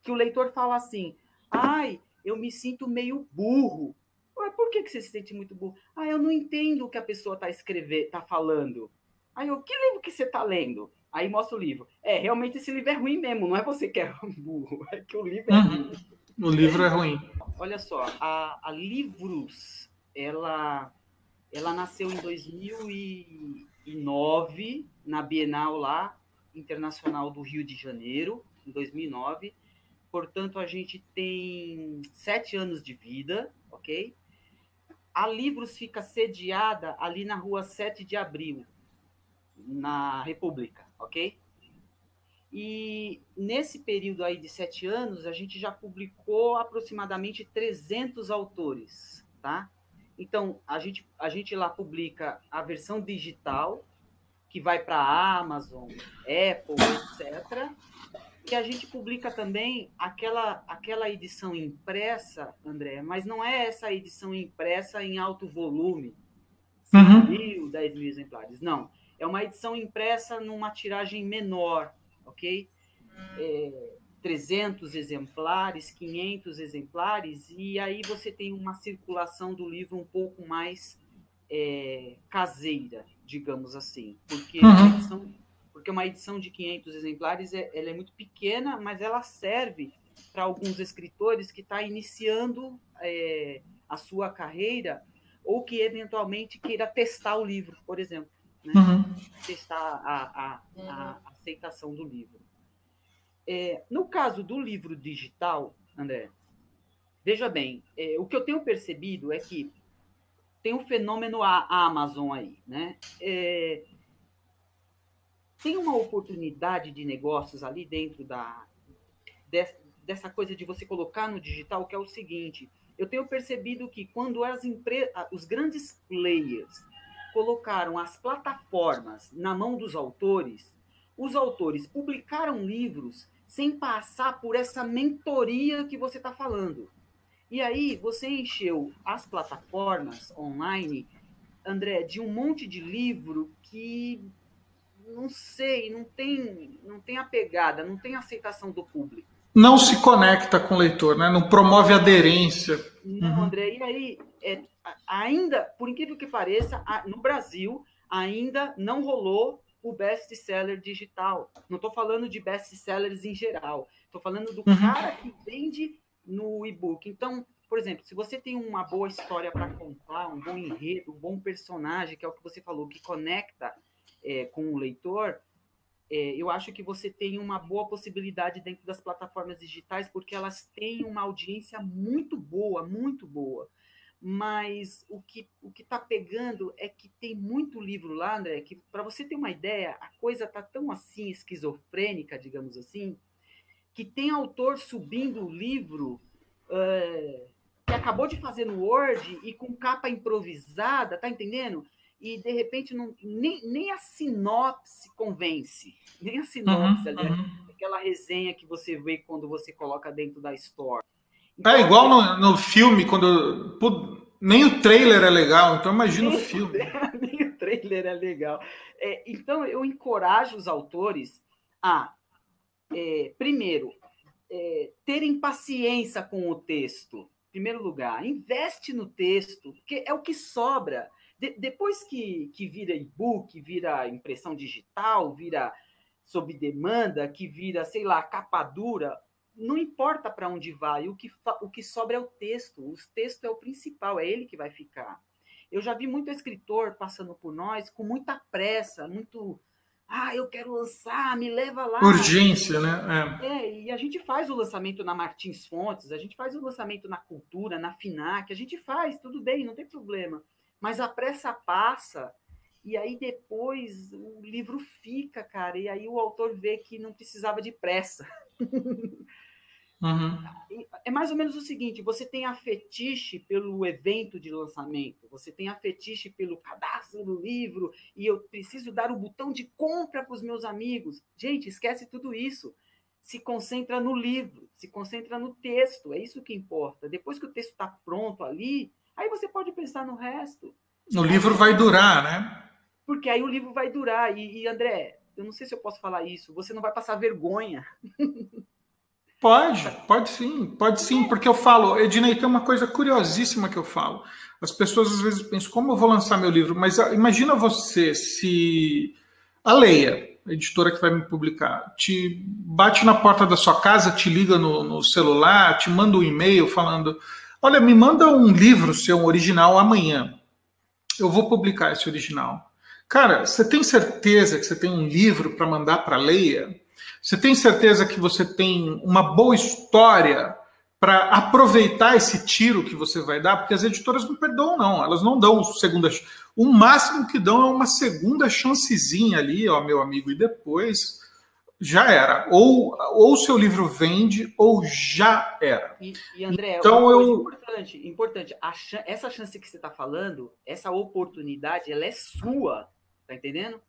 que o leitor fala assim: ai, eu me sinto meio burro. Ué, por que você se sente muito burro? Ah, eu não entendo o que a pessoa está falando. Aí eu, que livro que você está lendo? Aí mostra o livro. Realmente esse livro é ruim mesmo, não é você que é burro, é que o livro é ruim. O livro é ruim. Olha só, a Livros, ela nasceu em 2009, na Bienal lá, Internacional do Rio de Janeiro, em 2009. Portanto, a gente tem 7 anos de vida, ok? A Livros fica sediada ali na rua 7 de Abril, na República, ok? E nesse período aí de 7 anos, a gente já publicou aproximadamente 300 autores, tá? Então, a gente lá publica a versão digital, que vai para a Amazon, Apple, etc. E a gente publica também aquela edição impressa, André, mas não é essa edição impressa em alto volume, 5.000, 10.000 exemplares, não. É uma edição impressa numa tiragem menor, ok? 300 exemplares, 500 exemplares, e aí você tem uma circulação do livro um pouco mais caseira, digamos assim, porque uma edição de 500 exemplares ela é muito pequena, mas ela serve para alguns escritores que estão iniciando a sua carreira ou que eventualmente queira testar o livro, por exemplo, né? Testar a aceitação do livro. No caso do livro digital, André, veja bem, o que eu tenho percebido é que tem um fenômeno Amazon aí, né? Tem uma oportunidade de negócios ali dentro dessa coisa de você colocar no digital, que é o seguinte: eu tenho percebido que quando os grandes players colocaram as plataformas na mão dos autores, os autores publicaram livros sem passar por essa mentoria que você está falando. E aí você encheu as plataformas online, André, de um monte de livro que não sei, não tem a pegada, não tem a aceitação do público. Não se conecta com o leitor, né? Não promove aderência. Não, André, e aí, ainda, por incrível que pareça, no Brasil, ainda não rolou o best-seller digital. Não estou falando de best-sellers em geral. Estou falando do cara que vende no e-book. Então, por exemplo, se você tem uma boa história para contar, um bom enredo, um bom personagem, que é o que você falou, que conecta com o leitor, eu acho que você tem uma boa possibilidade dentro das plataformas digitais, porque elas têm uma audiência muito boa, muito boa. Mas o que está pegando é que tem muito livro lá, André, que, para você ter uma ideia, a coisa está tão assim, esquizofrênica, digamos assim, que tem autor subindo o livro que acabou de fazer no Word e com capa improvisada, tá entendendo? E, de repente, nem a sinopse convence. Nem a sinopse, aquela resenha que você vê quando você coloca dentro da Store. Então, é igual no filme, quando... nem o trailer é legal, então imagina o filme. Nem o trailer é legal. Então, eu encorajo os autores a, primeiro, terem paciência com o texto. Em primeiro lugar, investe no texto, porque é o que sobra. Depois que vira e-book, vira impressão digital, vira sob demanda, que vira, sei lá, capa dura, não importa para onde vai, o que sobra é o texto. O texto é o principal, é ele que vai ficar. Eu já vi muito escritor passando por nós com muita pressa, muito Ah, eu quero lançar, me leva lá. Urgência, né? E a gente faz o lançamento na Martins Fontes, a gente faz o lançamento na Cultura, na FINAC, a gente faz, tudo bem, não tem problema. Mas a pressa passa, e aí depois o livro fica, cara, e aí o autor vê que não precisava de pressa. Uhum. É mais ou menos o seguinte: você tem a fetiche pelo evento de lançamento, você tem a fetiche pelo cadastro do livro, e eu preciso dar o botão de compra para os meus amigos. Gente, esquece tudo isso. Se concentra no livro, se concentra no texto, é isso que importa. Depois que o texto está pronto ali, aí você pode pensar no resto. O Aí livro você... vai durar, né? Porque aí o livro vai durar. André, eu não sei se eu posso falar isso, você não vai passar vergonha. Pode sim, porque eu falo, Ednei, tem uma coisa curiosíssima que eu falo. As pessoas às vezes pensam, como eu vou lançar meu livro? Mas imagina você se a Leia, a editora que vai me publicar, te bate na porta da sua casa, te liga no celular, te manda um e-mail falando: olha, me manda um livro seu, um original, amanhã. Eu vou publicar esse original. Cara, você tem certeza que você tem um livro para mandar para a Leia? Você tem certeza que você tem uma boa história para aproveitar esse tiro que você vai dar? Porque as editoras não perdoam, não. Elas não dão segunda. O máximo que dão é uma segunda chancezinha ali, ó, meu amigo, e depois já era. Ou o seu livro vende, ou já era. André, Então uma coisa eu. importante, essa chance que você está falando, essa oportunidade, ela é sua, tá entendendo?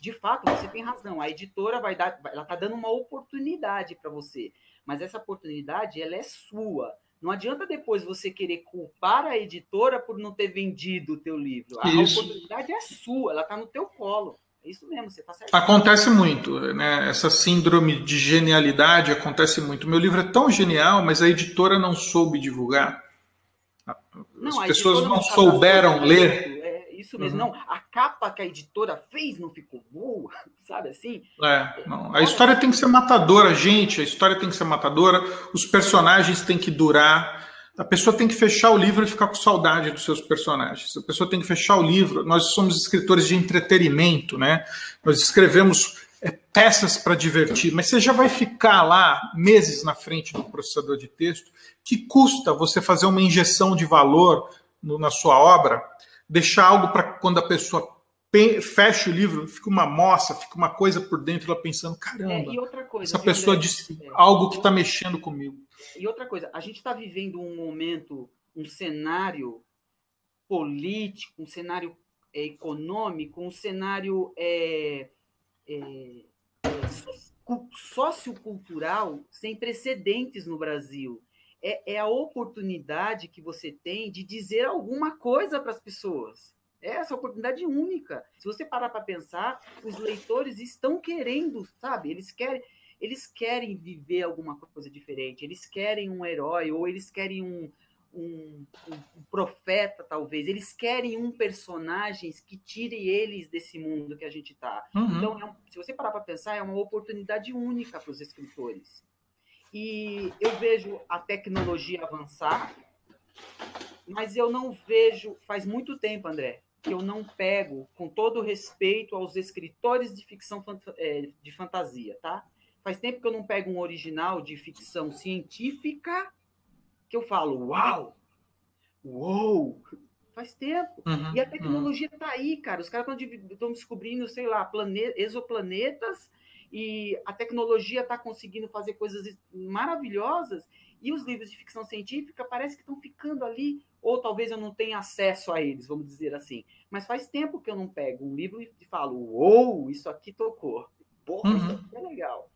De fato, você tem razão. A editora ela está dando uma oportunidade para você, mas essa oportunidade, ela é sua. Não adianta depois você querer culpar a editora por não ter vendido o teu livro. A Isso. oportunidade é sua, ela está no teu colo. É isso mesmo, você está certo. Acontece muito, né? Essa síndrome de genialidade acontece muito. Meu livro é tão genial, mas a editora não soube divulgar. As Não, a pessoas editora não não cadastrou souberam direito, ler. é isso mesmo. Uhum. Não, a capa que a editora fez não ficou boa, sabe assim? Não. A Olha, história tem que ser matadora, gente. A história tem que ser matadora. Os personagens têm que durar. A pessoa tem que fechar o livro e ficar com saudade dos seus personagens. A pessoa tem que fechar o livro. Nós somos escritores de entretenimento, né? Nós escrevemos peças para divertir, mas você já vai ficar lá meses na frente do processador de texto. Que custa você fazer uma injeção de valor na sua obra, deixar algo para quando a pessoa fecha o livro, fica uma moça, fica uma coisa por dentro, ela pensando: e caramba, outra coisa, essa viu, pessoa André? disse algo que está mexendo comigo. E outra coisa, a gente está vivendo um momento, um cenário político, um cenário econômico, um cenário sociocultural sem precedentes no Brasil. É a oportunidade que você tem de dizer alguma coisa para as pessoas. É essa oportunidade única. Se você parar para pensar, os leitores estão querendo, sabe? Eles querem viver alguma coisa diferente. Eles querem um herói ou eles querem um profeta, talvez. Eles querem um personagem que tire eles desse mundo que a gente está. Então, Uhum. se você parar para pensar, é uma oportunidade única para os escritores. E eu vejo a tecnologia avançar, mas eu não vejo, faz muito tempo, André, que eu não pego, com todo respeito aos escritores de ficção de fantasia, tá? Faz tempo que eu não pego um original de ficção científica que eu falo, uau, uou, faz tempo. E a Uhum. tecnologia está aí, cara. Os caras estão descobrindo, sei lá, exoplanetas e a tecnologia está conseguindo fazer coisas maravilhosas e os livros de ficção científica parece que estão ficando ali, ou talvez eu não tenha acesso a eles, vamos dizer assim. Mas faz tempo que eu não pego um livro e falo, uou, isso aqui tocou. Porra, isso aqui Uhum. é legal.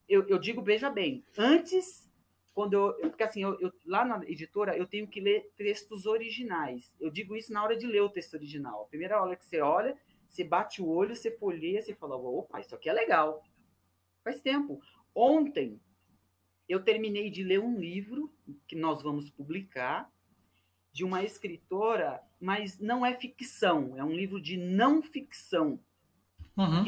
Eu digo, veja bem, antes, quando porque assim, lá na editora eu tenho que ler textos originais. Eu digo isso na hora de ler o texto original. A primeira hora que você olha, você bate o olho, você folheia, você fala, opa, isso aqui é legal. Faz tempo. Ontem eu terminei de ler um livro que nós vamos publicar de uma escritora, mas não é ficção, é um livro de não ficção Uhum.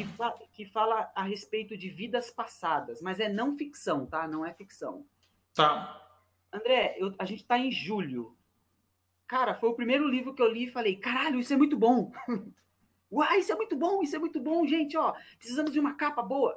que fala a respeito de vidas passadas, mas é não ficção, tá? Não é ficção. Tá. André, a gente está em julho. Cara, foi o primeiro livro que eu li e falei, caralho, isso é muito bom. Uai, isso é muito bom, gente, ó, precisamos de uma capa boa.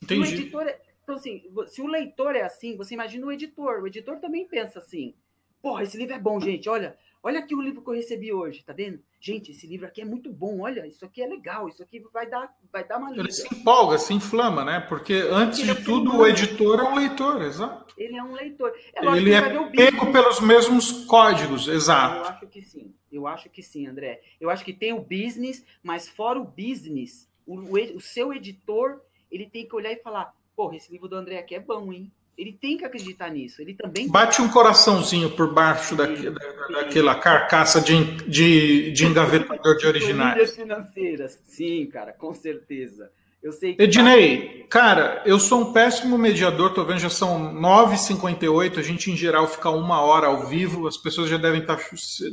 Entendi. O editor então, assim, se o leitor é assim, você imagina o editor também pensa assim, porra, esse livro é bom, gente, olha aqui o livro que eu recebi hoje, tá vendo? Gente, esse livro aqui é muito bom, olha, isso aqui é legal, isso aqui vai dar uma lida. Ele se empolga, se inflama, né? Porque antes de tudo, o editor é um leitor, exato. Ele é um leitor. Ele é pego pelos mesmos códigos, exato. Eu acho que sim. Eu acho que sim, André. Eu acho que tem o business, mas fora o business, o seu editor, ele tem que olhar e falar, porra, esse livro do André aqui é bom, hein? Ele tem que acreditar nisso. Ele também bate um coraçãozinho por baixo daquela carcaça de engavetador de originais. Financeiras. Sim, cara, com certeza. Eu sei que Ednei, cara, eu sou um péssimo mediador, tô vendo, já são 9h58, a gente em geral fica 1 hora ao vivo, as pessoas já devem estar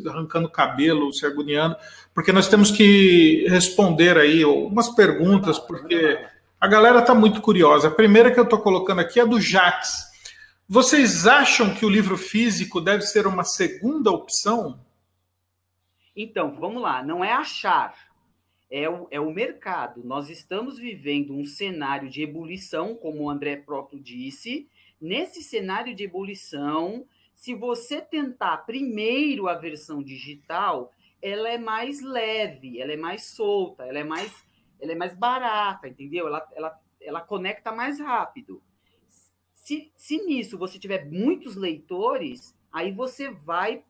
arrancando cabelo, se agoniando, porque nós temos que responder aí umas perguntas, porque a galera está muito curiosa. A primeira que eu estou colocando aqui é do Jax. Vocês acham que o livro físico deve ser uma segunda opção? Então, vamos lá, não é achar. É o mercado. Nós estamos vivendo um cenário de ebulição, como o André próprio disse. Nesse cenário de ebulição, se você tentar primeiro a versão digital, ela é mais leve, ela é mais solta, ela é mais barata, entendeu? Ela conecta mais rápido. Se nisso você tiver muitos leitores, aí você vai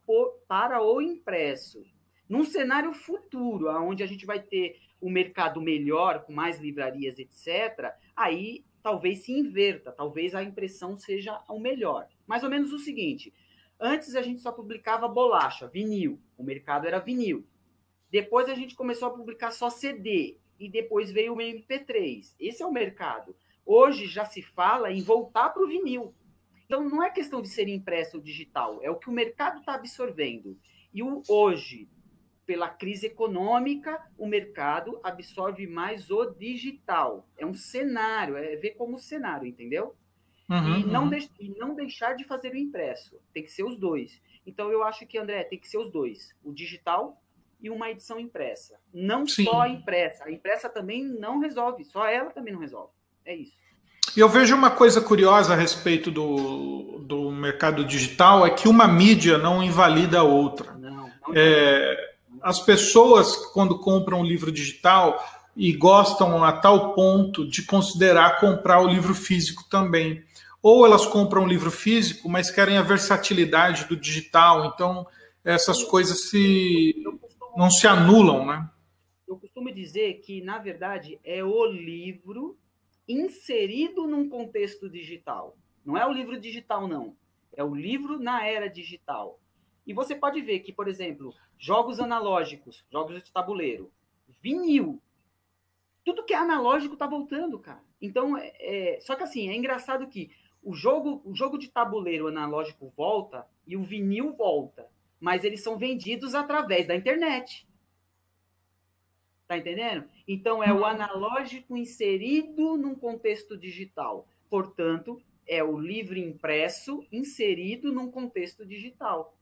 para o impresso. Num cenário futuro, onde a gente vai ter um mercado melhor, com mais livrarias, etc., aí talvez se inverta, talvez a impressão seja o melhor. Mais ou menos o seguinte, antes a gente só publicava bolacha, vinil, o mercado era vinil. Depois a gente começou a publicar só CD, e depois veio o MP3. Esse é o mercado. Hoje já se fala em voltar para o vinil. Então não é questão de ser impresso ou digital, é o que o mercado está absorvendo. E hoje, pela crise econômica, o mercado absorve mais o digital. É um cenário, é ver como cenário, entendeu? E não deixar de fazer o impresso. Tem que ser os dois. Então, eu acho que, André, tem que ser os dois. O digital e uma edição impressa. Não Sim. Só a impressa. A impressa também não resolve. Só ela também não resolve. É isso. E eu vejo uma coisa curiosa a respeito do mercado digital, é que uma mídia não invalida a outra. Não as pessoas, quando compram um livro digital, e gostam a tal ponto de considerar comprar o livro físico também. Ou elas compram um livro físico, mas querem a versatilidade do digital, então essas coisas não se anulam, né? Eu costumo dizer que, na verdade, é o livro inserido num contexto digital. Não é o livro digital, não. É o livro na era digital. E você pode ver que, por exemplo, jogos analógicos, jogos de tabuleiro, vinil, tudo que é analógico está voltando, cara. Então, só que assim, é engraçado que o jogo de tabuleiro analógico volta e o vinil volta, mas eles são vendidos através da internet. Tá entendendo? Então, é o analógico inserido num contexto digital. Portanto, é o livro impresso inserido num contexto digital.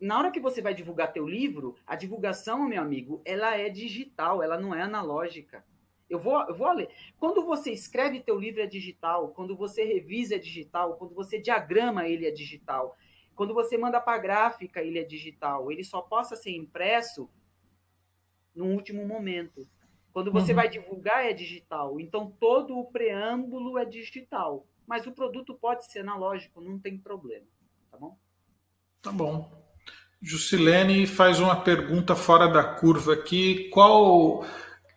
Na hora que você vai divulgar teu livro, a divulgação, meu amigo, ela é digital, ela não é analógica. Eu vou ler. Quando você escreve teu livro é digital, quando você revisa é digital, quando você diagrama ele é digital, quando você manda para a gráfica ele é digital. Ele só possa ser impresso no último momento. Quando você vai divulgar é digital. Então todo o preâmbulo é digital. Mas o produto pode ser analógico, não tem problema. Tá bom? Tá bom. Jusilene faz uma pergunta fora da curva aqui. Qual...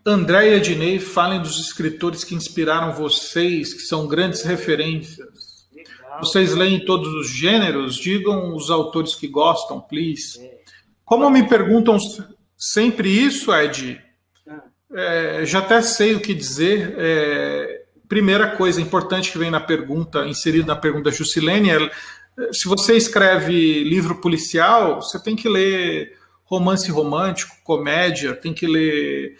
André e Ednei, falem dos escritores que inspiraram vocês, que são grandes referências. Legal. Vocês leem todos os gêneros? Digam os autores que gostam, please. Como me perguntam sempre isso, Ed, já até sei o que dizer. Primeira coisa importante que vem na pergunta, inserida na pergunta da Jusilene, se você escreve livro policial, você tem que ler romance romântico, comédia, tem que ler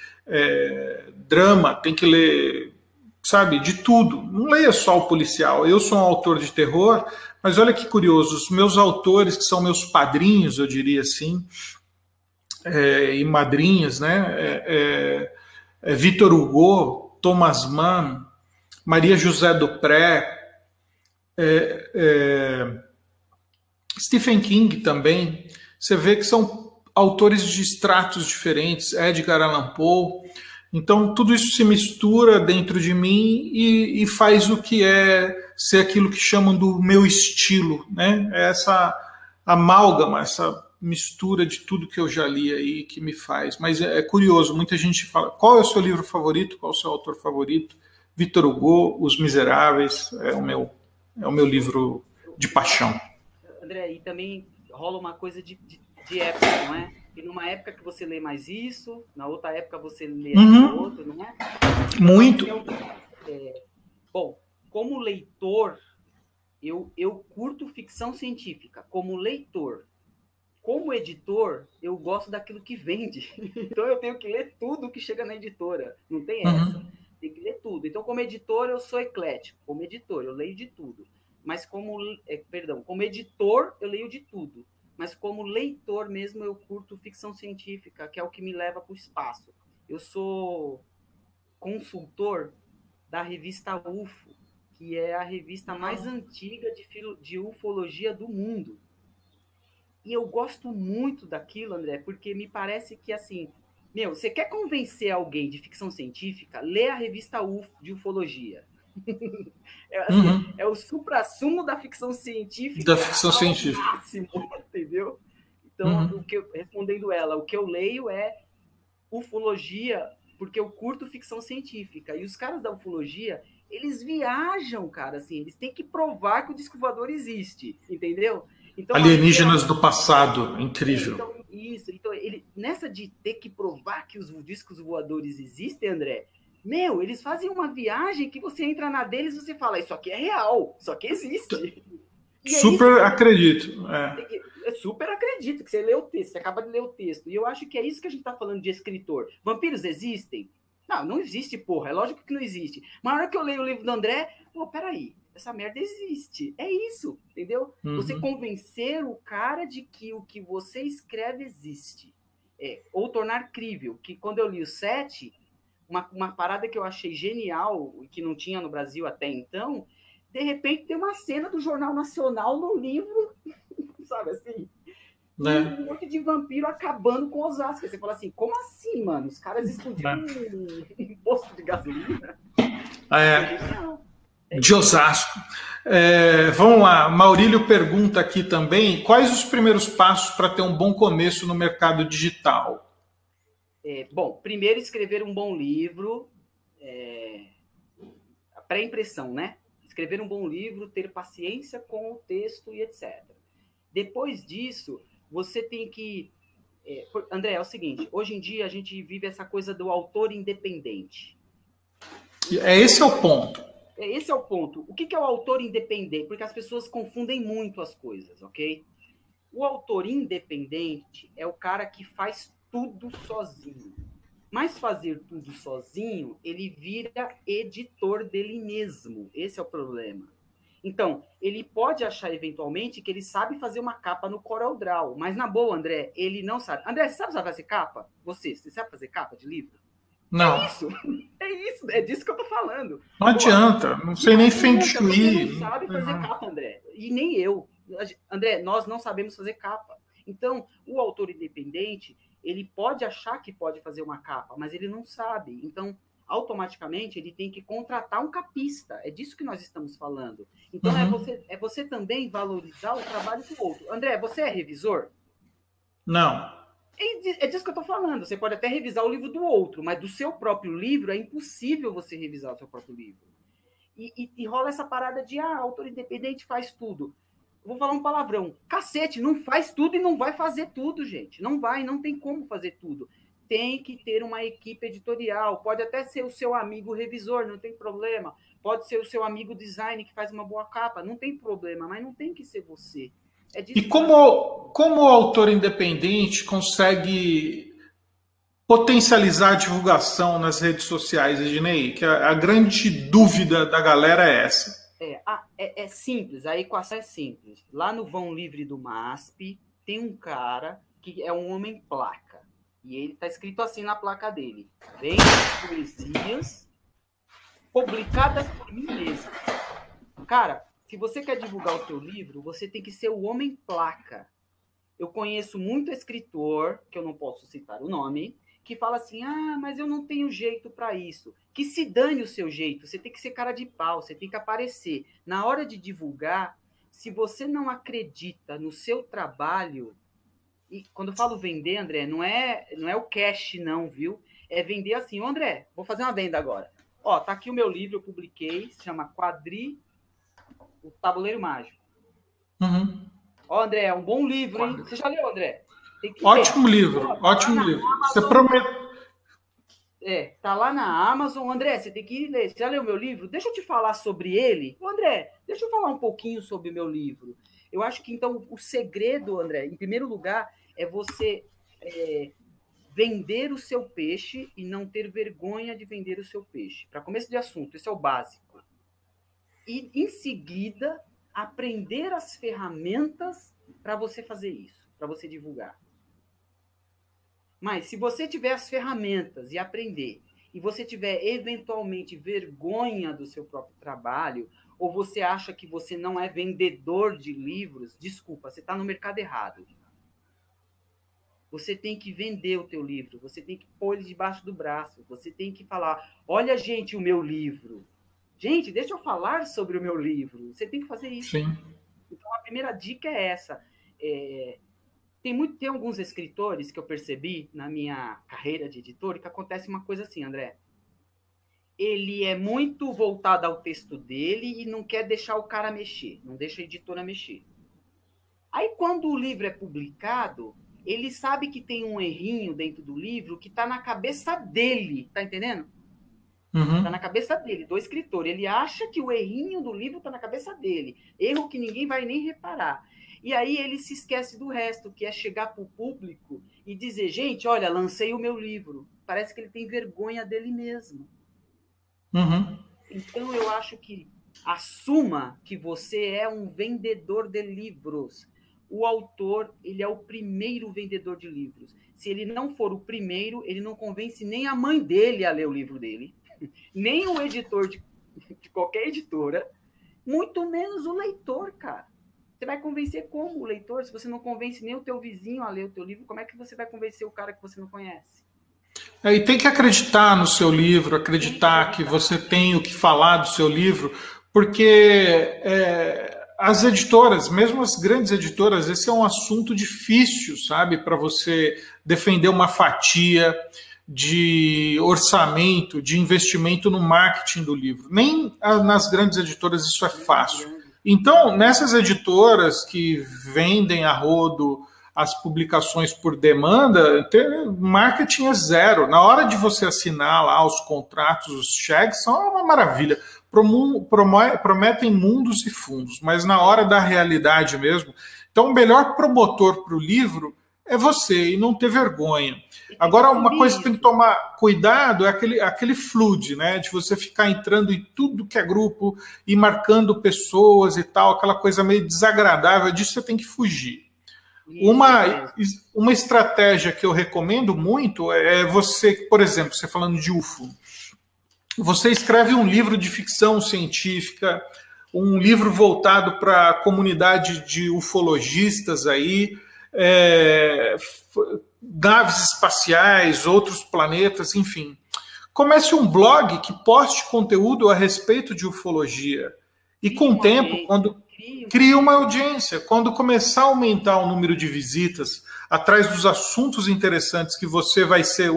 drama, tem que ler, sabe, de tudo. Não leia só o policial. Eu sou um autor de terror, mas olha que curioso, os meus autores, que são meus padrinhos, eu diria assim, e madrinhas, né? Victor Hugo, Thomas Mann, Maria José Dupré, Stephen King também. Você vê que são autores de estratos diferentes, Edgar Allan Poe. Então, tudo isso se mistura dentro de mim e faz o que é ser aquilo que chamam do meu estilo, né? Essa amálgama, essa mistura de tudo que eu já li aí que me faz. Mas é curioso, muita gente fala, qual é o seu livro favorito, qual é o seu autor favorito? Victor Hugo, Os Miseráveis, é o meu livro de paixão. André, e também rola uma coisa de época, não é? E numa época que você lê mais isso, na outra época você lê outro, não é? Muito. Bom, como leitor, eu curto ficção científica, como leitor. Como editor, eu gosto daquilo que vende. Então eu tenho que ler tudo que chega na editora. Não tem essa. Tem que ler tudo. Então, como editor, eu sou eclético. Como editor, eu leio de tudo. Mas como editor, eu leio de tudo. Mas como leitor mesmo, eu curto ficção científica, que é o que me leva para o espaço. Eu sou consultor da revista UFO, que é a revista mais antiga de ufologia do mundo. E eu gosto muito daquilo, André, porque me parece que, assim, você quer convencer alguém de ficção científica, lê a revista UFO de ufologia. É o suprassumo da ficção científica. Da ficção científica. Máximo, entendeu? Então, respondendo ela, o que eu leio é ufologia, porque eu curto ficção científica. E os caras da ufologia, eles viajam, cara, assim, eles têm que provar que o disco voador existe, entendeu? Então, alienígenas do passado, incrível. Então, nessa de ter que provar que os discos voadores existem, André, eles fazem uma viagem que você entra na deles e você fala, isso aqui é real, isso aqui existe. Super acredito. Eu super acredito que você lê o texto, você acaba de ler o texto. E eu acho que é isso que a gente está falando de escritor. Vampiros existem? Não existe, porra. É lógico que não existe. Mas na hora que eu leio o livro do André, peraí, essa merda existe. É isso, entendeu? Você convencer o cara de que o que você escreve existe. Ou tornar crível. Que quando eu li o 7, uma parada que eu achei genial, e que não tinha no Brasil até então, de repente tem uma cena do Jornal Nacional no livro, sabe assim? Um monte de vampiro acabando com Osasco. Você fala assim, como assim, mano? Os caras explodiram um posto de gasolina? De Osasco. Vamos lá, Maurílio pergunta aqui também, quais os primeiros passos para ter um bom começo no mercado digital? Bom, primeiro escrever um bom livro, a pré-impressão, né? Escrever um bom livro, ter paciência com o texto e etc. Depois disso, você tem que... André, é o seguinte, hoje em dia a gente vive essa coisa do autor independente. Esse é o ponto. Esse é o ponto. O que é o autor independente? Porque as pessoas confundem muito as coisas, ok? O autor independente é o cara que faz tudo sozinho. Mas fazer tudo sozinho, ele vira editor dele mesmo. Esse é o problema. Então, ele pode achar eventualmente que ele sabe fazer uma capa no CorelDRAW, mas na boa, André, ele não sabe. André, você sabe fazer capa? Você sabe fazer capa de livro? Não. É disso que eu tô falando. Não adianta, não sei nem Feng Shui. Você não sabe fazer capa, André. E nem eu. André, nós não sabemos fazer capa. Então, o autor independente, ele pode achar que pode fazer uma capa, mas ele não sabe. Então, automaticamente, ele tem que contratar um capista. É disso que nós estamos falando. Então, é você também valorizar o trabalho do outro. André, você é revisor? Não. É disso que eu estou falando. Você pode até revisar o livro do outro, mas do seu próprio livro é impossível você revisar o seu próprio livro. E rola essa parada de, autor independente faz tudo. Eu vou falar um palavrão. Cacete, não faz tudo e não vai fazer tudo, gente. Não tem como fazer tudo. Tem que ter uma equipe editorial. Pode até ser o seu amigo revisor, não tem problema. Pode ser o seu amigo design que faz uma boa capa, não tem problema, mas não tem que ser você. E como o autor independente consegue potencializar a divulgação nas redes sociais, Ednei? Que a grande dúvida da galera é essa. É simples, a equação é simples. Lá no vão livre do MASP, tem um cara que é um homem placa. E ele está escrito assim na placa dele: vem poesias publicadas por mim mesmo. Cara, se você quer divulgar o teu livro, você tem que ser o homem placa. Eu conheço muito escritor, que eu não posso citar o nome, que fala assim, mas eu não tenho jeito para isso. Que se dane o seu jeito, você tem que ser cara de pau, você tem que aparecer. Na hora de divulgar, se você não acredita no seu trabalho, e quando eu falo vender, André, não é o cash não, viu? É vender assim, André, vou fazer uma venda agora. Ó, tá aqui o meu livro, eu publiquei, se chama O Tabuleiro Mágico. Uhum. Ó, André, é um bom livro, hein? Você já leu, André? Tem que ótimo ler. Livro, ó, ótimo livro. Você promete. Tá lá na Amazon. André, você tem que ler. Você já leu meu livro? Deixa eu te falar sobre ele. André, deixa eu falar um pouquinho sobre o meu livro. Eu acho que, então, o segredo, André, em primeiro lugar, é você vender o seu peixe e não ter vergonha de vender o seu peixe. Para começo de assunto, esse é o básico. E, em seguida, aprender as ferramentas para você fazer isso, para você divulgar. Mas se você tiver as ferramentas e aprender, e você tiver eventualmente vergonha do seu próprio trabalho, ou você acha que você não é vendedor de livros, desculpa, você está no mercado errado. Você tem que vender o teu livro, você tem que pôr ele debaixo do braço, você tem que falar, olha, gente, o meu livro. Gente, deixa eu falar sobre o meu livro. Você tem que fazer isso. Sim. Então, a primeira dica é essa. Tem alguns escritores que eu percebi na minha carreira de editor que acontece uma coisa assim, André. Ele é muito voltado ao texto dele e não quer deixar o cara mexer, não deixa a editora mexer. Aí, quando o livro é publicado, ele sabe que tem um errinho dentro do livro que está na cabeça dele, tá entendendo? Uhum. Está na cabeça dele, do escritor. Ele acha que o errinho do livro está na cabeça dele. Erro que ninguém vai nem reparar. E aí ele se esquece do resto, que é chegar para o público e dizer, gente, olha, lancei o meu livro. Parece que ele tem vergonha dele mesmo. Uhum. Então eu acho que assuma que você é um vendedor de livros. O autor, ele é o primeiro vendedor de livros. Se ele não for o primeiro, ele não convence nem a mãe dele a ler o livro dele, nem o editor de qualquer editora, muito menos o leitor, cara. Você vai convencer como o leitor? Se você não convence nem o teu vizinho a ler o teu livro, como é que você vai convencer o cara que você não conhece? E tem que acreditar no seu livro, acreditar que você tem o que falar do seu livro, porque as editoras, mesmo as grandes editoras, esse é um assunto difícil, sabe, para você defender uma fatia de orçamento, de investimento no marketing do livro. Nem nas grandes editoras isso é fácil. Então, nessas editoras que vendem a rodo as publicações por demanda, marketing é zero. Na hora de você assinar lá os contratos, os cheques, são uma maravilha. Prometem mundos e fundos, mas na hora da realidade mesmo. Então, o melhor promotor para o livro é você, e não ter vergonha. Agora, uma coisa que tem que tomar cuidado é aquele flood, né? De você ficar entrando em tudo que é grupo e marcando pessoas e tal, aquela coisa meio desagradável, disso você tem que fugir. Uma estratégia que eu recomendo muito é você, por exemplo, você falando de UFO, você escreve um livro de ficção científica, um livro voltado para a comunidade de ufologistas aí, naves espaciais, outros planetas, enfim. Comece um blog que poste conteúdo a respeito de ufologia. E com o tempo, quando cria uma audiência, quando começar a aumentar o número de visitas atrás dos assuntos interessantes que você vai ser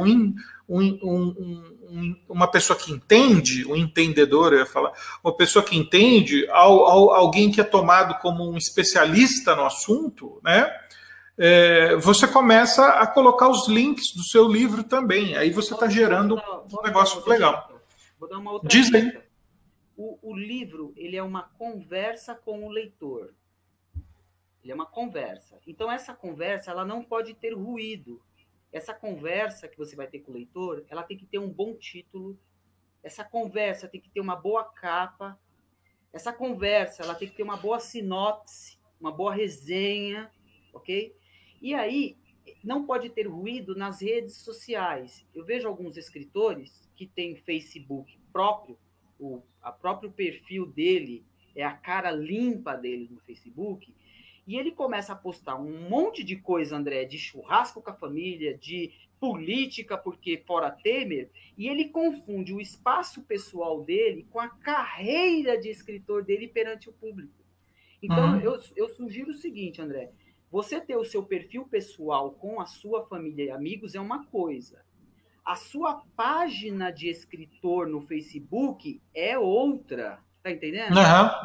uma pessoa que entende, um entendedor, eu ia falar, uma pessoa que entende, alguém que é tomado como um especialista no assunto, né? Você começa a colocar os links do seu livro também. Aí você está gerando um negócio legal. Vou dar uma outra Diz aí. dica. O livro, ele é uma conversa com o leitor. Ele é uma conversa. Então, essa conversa, ela não pode ter ruído. Essa conversa que você vai ter com o leitor, ela tem que ter um bom título. Essa conversa tem que ter uma boa capa. Essa conversa, ela tem que ter uma boa sinopse, uma boa resenha, ok? E aí, não pode ter ruído nas redes sociais. Eu vejo alguns escritores que têm Facebook próprio, a próprio perfil dele é a cara limpa dele no Facebook, e ele começa a postar um monte de coisa, André, de churrasco com a família, de política, porque fora Temer, e ele confunde o espaço pessoal dele com a carreira de escritor dele perante o público. Então, eu sugiro o seguinte, André, você ter o seu perfil pessoal com a sua família e amigos é uma coisa. A sua página de escritor no Facebook é outra. Tá entendendo?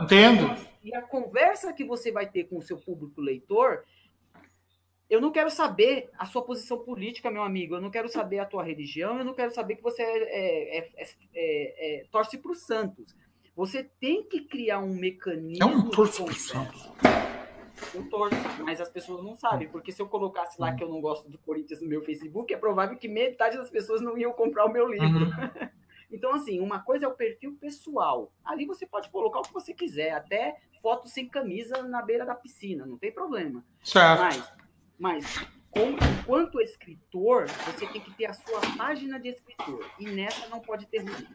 Entendo. E a conversa que você vai ter com o seu público leitor, eu não quero saber a sua posição política, meu amigo. Eu não quero saber a tua religião. Eu não quero saber que você torce para os santos. Você tem que criar um mecanismo. Eu não torço para os santos. Eu torço, mas as pessoas não sabem, porque se eu colocasse lá que eu não gosto do Corinthians no meu Facebook, é provável que metade das pessoas não iam comprar o meu livro. Então, assim, uma coisa é o perfil pessoal. Ali você pode colocar o que você quiser, até foto sem camisa na beira da piscina, não tem problema. Certo. Mas enquanto escritor, você tem que ter a sua página de escritor, e nessa não pode ter ruído.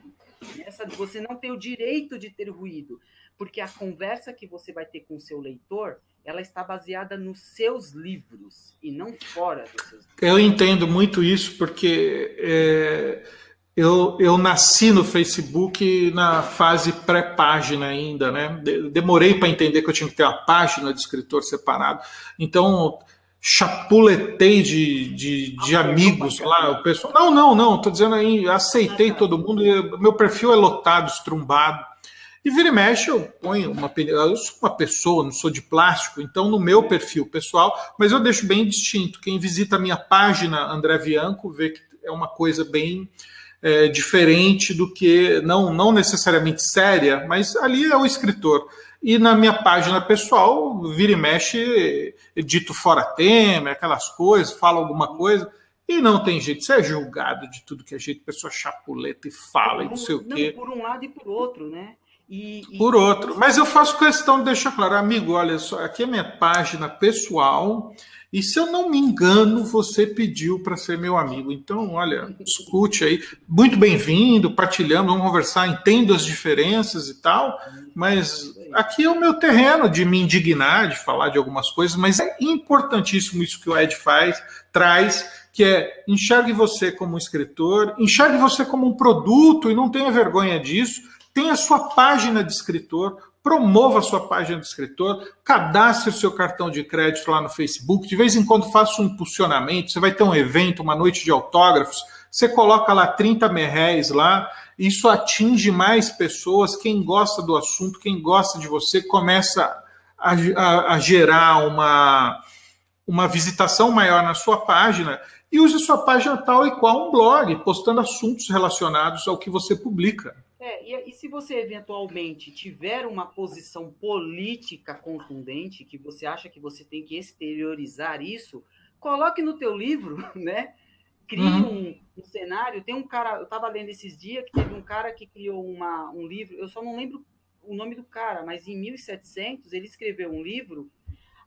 Nessa você não tem o direito de ter ruído, porque a conversa que você vai ter com o seu leitor, ela está baseada nos seus livros e não fora dos seus livros. Eu entendo muito isso, porque eu nasci no Facebook na fase pré-página ainda, né? Demorei para entender que eu tinha que ter uma página de escritor separado. Então, chapuletei de amigos lá, o pessoal. Não, estou dizendo aí, aceitei todo mundo, meu perfil é lotado, estrumbado. E vira e mexe, eu ponho eu sou uma pessoa, não sou de plástico, então no meu perfil pessoal, mas eu deixo bem distinto. Quem visita a minha página, André Bianco, vê que é uma coisa bem diferente do que, não necessariamente séria, mas ali é o escritor. E na minha página pessoal, vira e mexe, dito fora Temer, aquelas coisas, fala alguma coisa, e não tem jeito, você é julgado de tudo que é jeito, pessoa chapuleta e fala e não sei o quê. Por um lado e por outro, né? Por outro, mas eu faço questão de deixar claro, amigo, olha só, aqui é minha página pessoal, e se eu não me engano, você pediu para ser meu amigo. Então, olha, escute aí, muito bem-vindo, partilhamos, vamos conversar, entendo as diferenças e tal, mas aqui é o meu terreno de me indignar, de falar de algumas coisas, mas é importantíssimo isso que o Ed traz, que é enxergue você como um escritor, enxergue você como um produto e não tenha vergonha disso. Tenha a sua página de escritor, promova a sua página de escritor, cadastre o seu cartão de crédito lá no Facebook, de vez em quando faça um impulsionamento, você vai ter um evento, uma noite de autógrafos, você coloca lá 30 merréis lá, isso atinge mais pessoas, quem gosta do assunto, quem gosta de você, começa a gerar uma visitação maior na sua página, e use a sua página tal e qual um blog, postando assuntos relacionados ao que você publica. E se você eventualmente tiver uma posição política contundente, que você acha que você tem que exteriorizar isso, coloque no teu livro, né? Crie um cenário. Tem um cara, eu estava lendo esses dias, que teve um cara que criou um livro, eu só não lembro o nome do cara, mas em 1700 ele escreveu um livro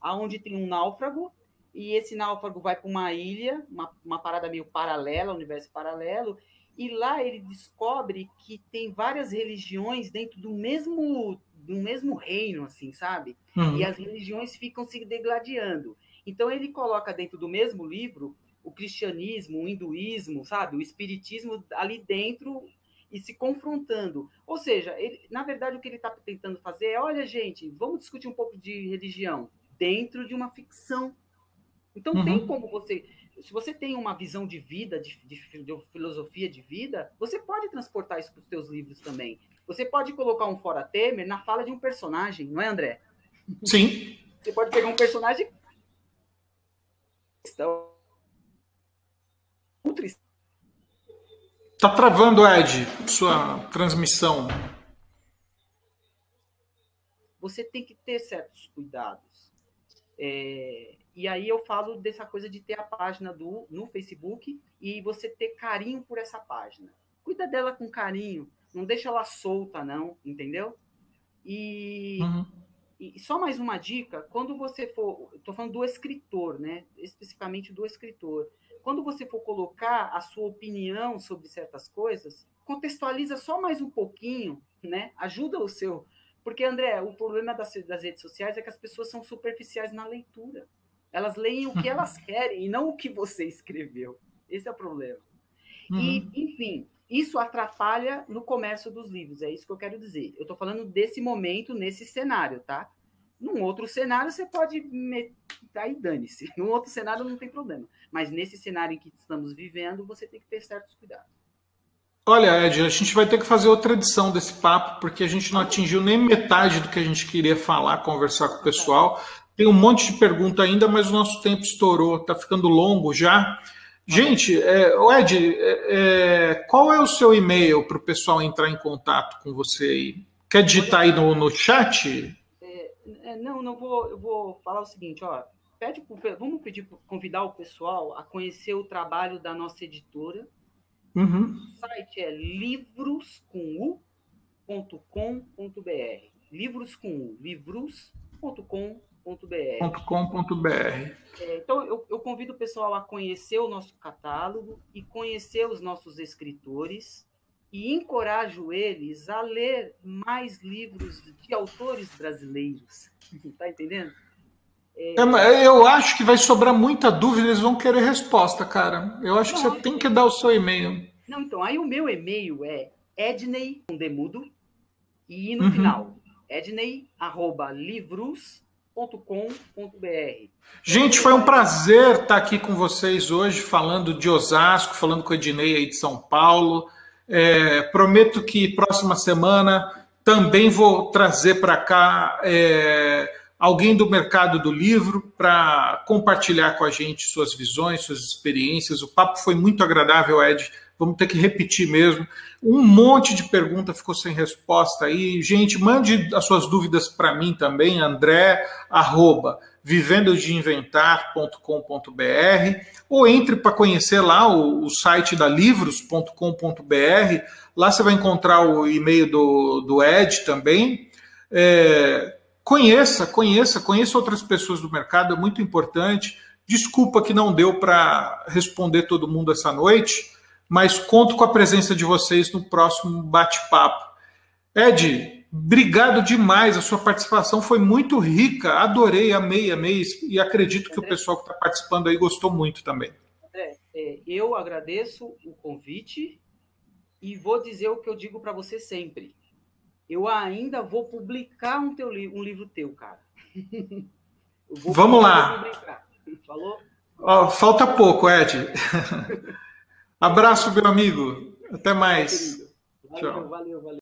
onde tem um náufrago, e esse náufrago vai para uma ilha, uma parada meio paralela, um universo paralelo, e lá ele descobre que tem várias religiões dentro do mesmo reino, assim, sabe? E as religiões ficam se degladiando. Então ele coloca dentro do mesmo livro o cristianismo, o hinduísmo, sabe? O espiritismo ali dentro e se confrontando. Ou seja, na verdade o que ele está tentando fazer é, olha gente, vamos discutir um pouco de religião dentro de uma ficção. Então tem como você... Se você tem uma visão de vida, de filosofia de vida, você pode transportar isso para os seus livros também. Você pode colocar um fora Temer na fala de um personagem, não é, André? Sim. Você pode pegar um personagem... Tá travando, Ed, sua transmissão. Você tem que ter certos cuidados. E aí eu falo dessa coisa de ter a página no Facebook e você ter carinho por essa página. Cuida dela com carinho, não deixa ela solta, não, entendeu? E E só mais uma dica, quando você for, estou falando do escritor, né? Especificamente do escritor. Quando você for colocar a sua opinião sobre certas coisas, contextualiza só mais um pouquinho, né? Ajuda o seu... Porque, André, o problema das redes sociais é que as pessoas são superficiais na leitura. Elas leem o que elas querem e não o que você escreveu. Esse é o problema. E, enfim, isso atrapalha no comércio dos livros, é isso que eu quero dizer. Eu estou falando desse momento, nesse cenário, tá? Num outro cenário, você pode... Aí dane-se. Num outro cenário não tem problema. Mas nesse cenário em que estamos vivendo, você tem que ter certos cuidados. Olha, Ed, a gente vai ter que fazer outra edição desse papo, porque a gente não atingiu nem metade do que a gente queria falar, conversar com o pessoal. Tem um monte de pergunta ainda, mas o nosso tempo estourou, está ficando longo já. Gente, Ed, qual é o seu e-mail para o pessoal entrar em contato com você aí? Quer digitar aí no chat? Não vou. Eu vou falar o seguinte, ó. Vamos convidar o pessoal a conhecer o trabalho da nossa editora. O site é livros.com.br. livros.com.br. Então, eu convido o pessoal a conhecer o nosso catálogo e conhecer os nossos escritores e encorajo eles a ler mais livros de autores brasileiros. Tá entendendo? Eu acho que vai sobrar muita dúvida, eles vão querer resposta, cara. Eu acho que você tem que dar o seu e-mail. Não, então, aí o meu e-mail é Ednei, com demudo, e no final, ednei@livros.com.br. Gente, foi um prazer estar aqui com vocês hoje, falando de Osasco, falando com o Ednei aí de São Paulo. Prometo que próxima semana também vou trazer para cá alguém do mercado do livro para compartilhar com a gente suas visões, suas experiências. O papo foi muito agradável, Ed. Vamos ter que repetir mesmo. Um monte de pergunta ficou sem resposta aí. Gente, mande as suas dúvidas para mim também, andré@vivendodeinventar.com.br, ou entre para conhecer lá o site da livros.com.br. Lá você vai encontrar o e-mail do Ed também. Conheça outras pessoas do mercado, é muito importante. Desculpa que não deu para responder todo mundo essa noite, mas conto com a presença de vocês no próximo bate-papo. Ed, obrigado demais, a sua participação foi muito rica, adorei, amei, e acredito que o pessoal que está participando aí gostou muito também. Eu agradeço o convite e vou dizer o que eu digo para você sempre. Eu ainda vou publicar um livro teu, cara. Vamos lá. Falou? Falta pouco, Ed. Abraço, meu amigo. Até mais. Valeu.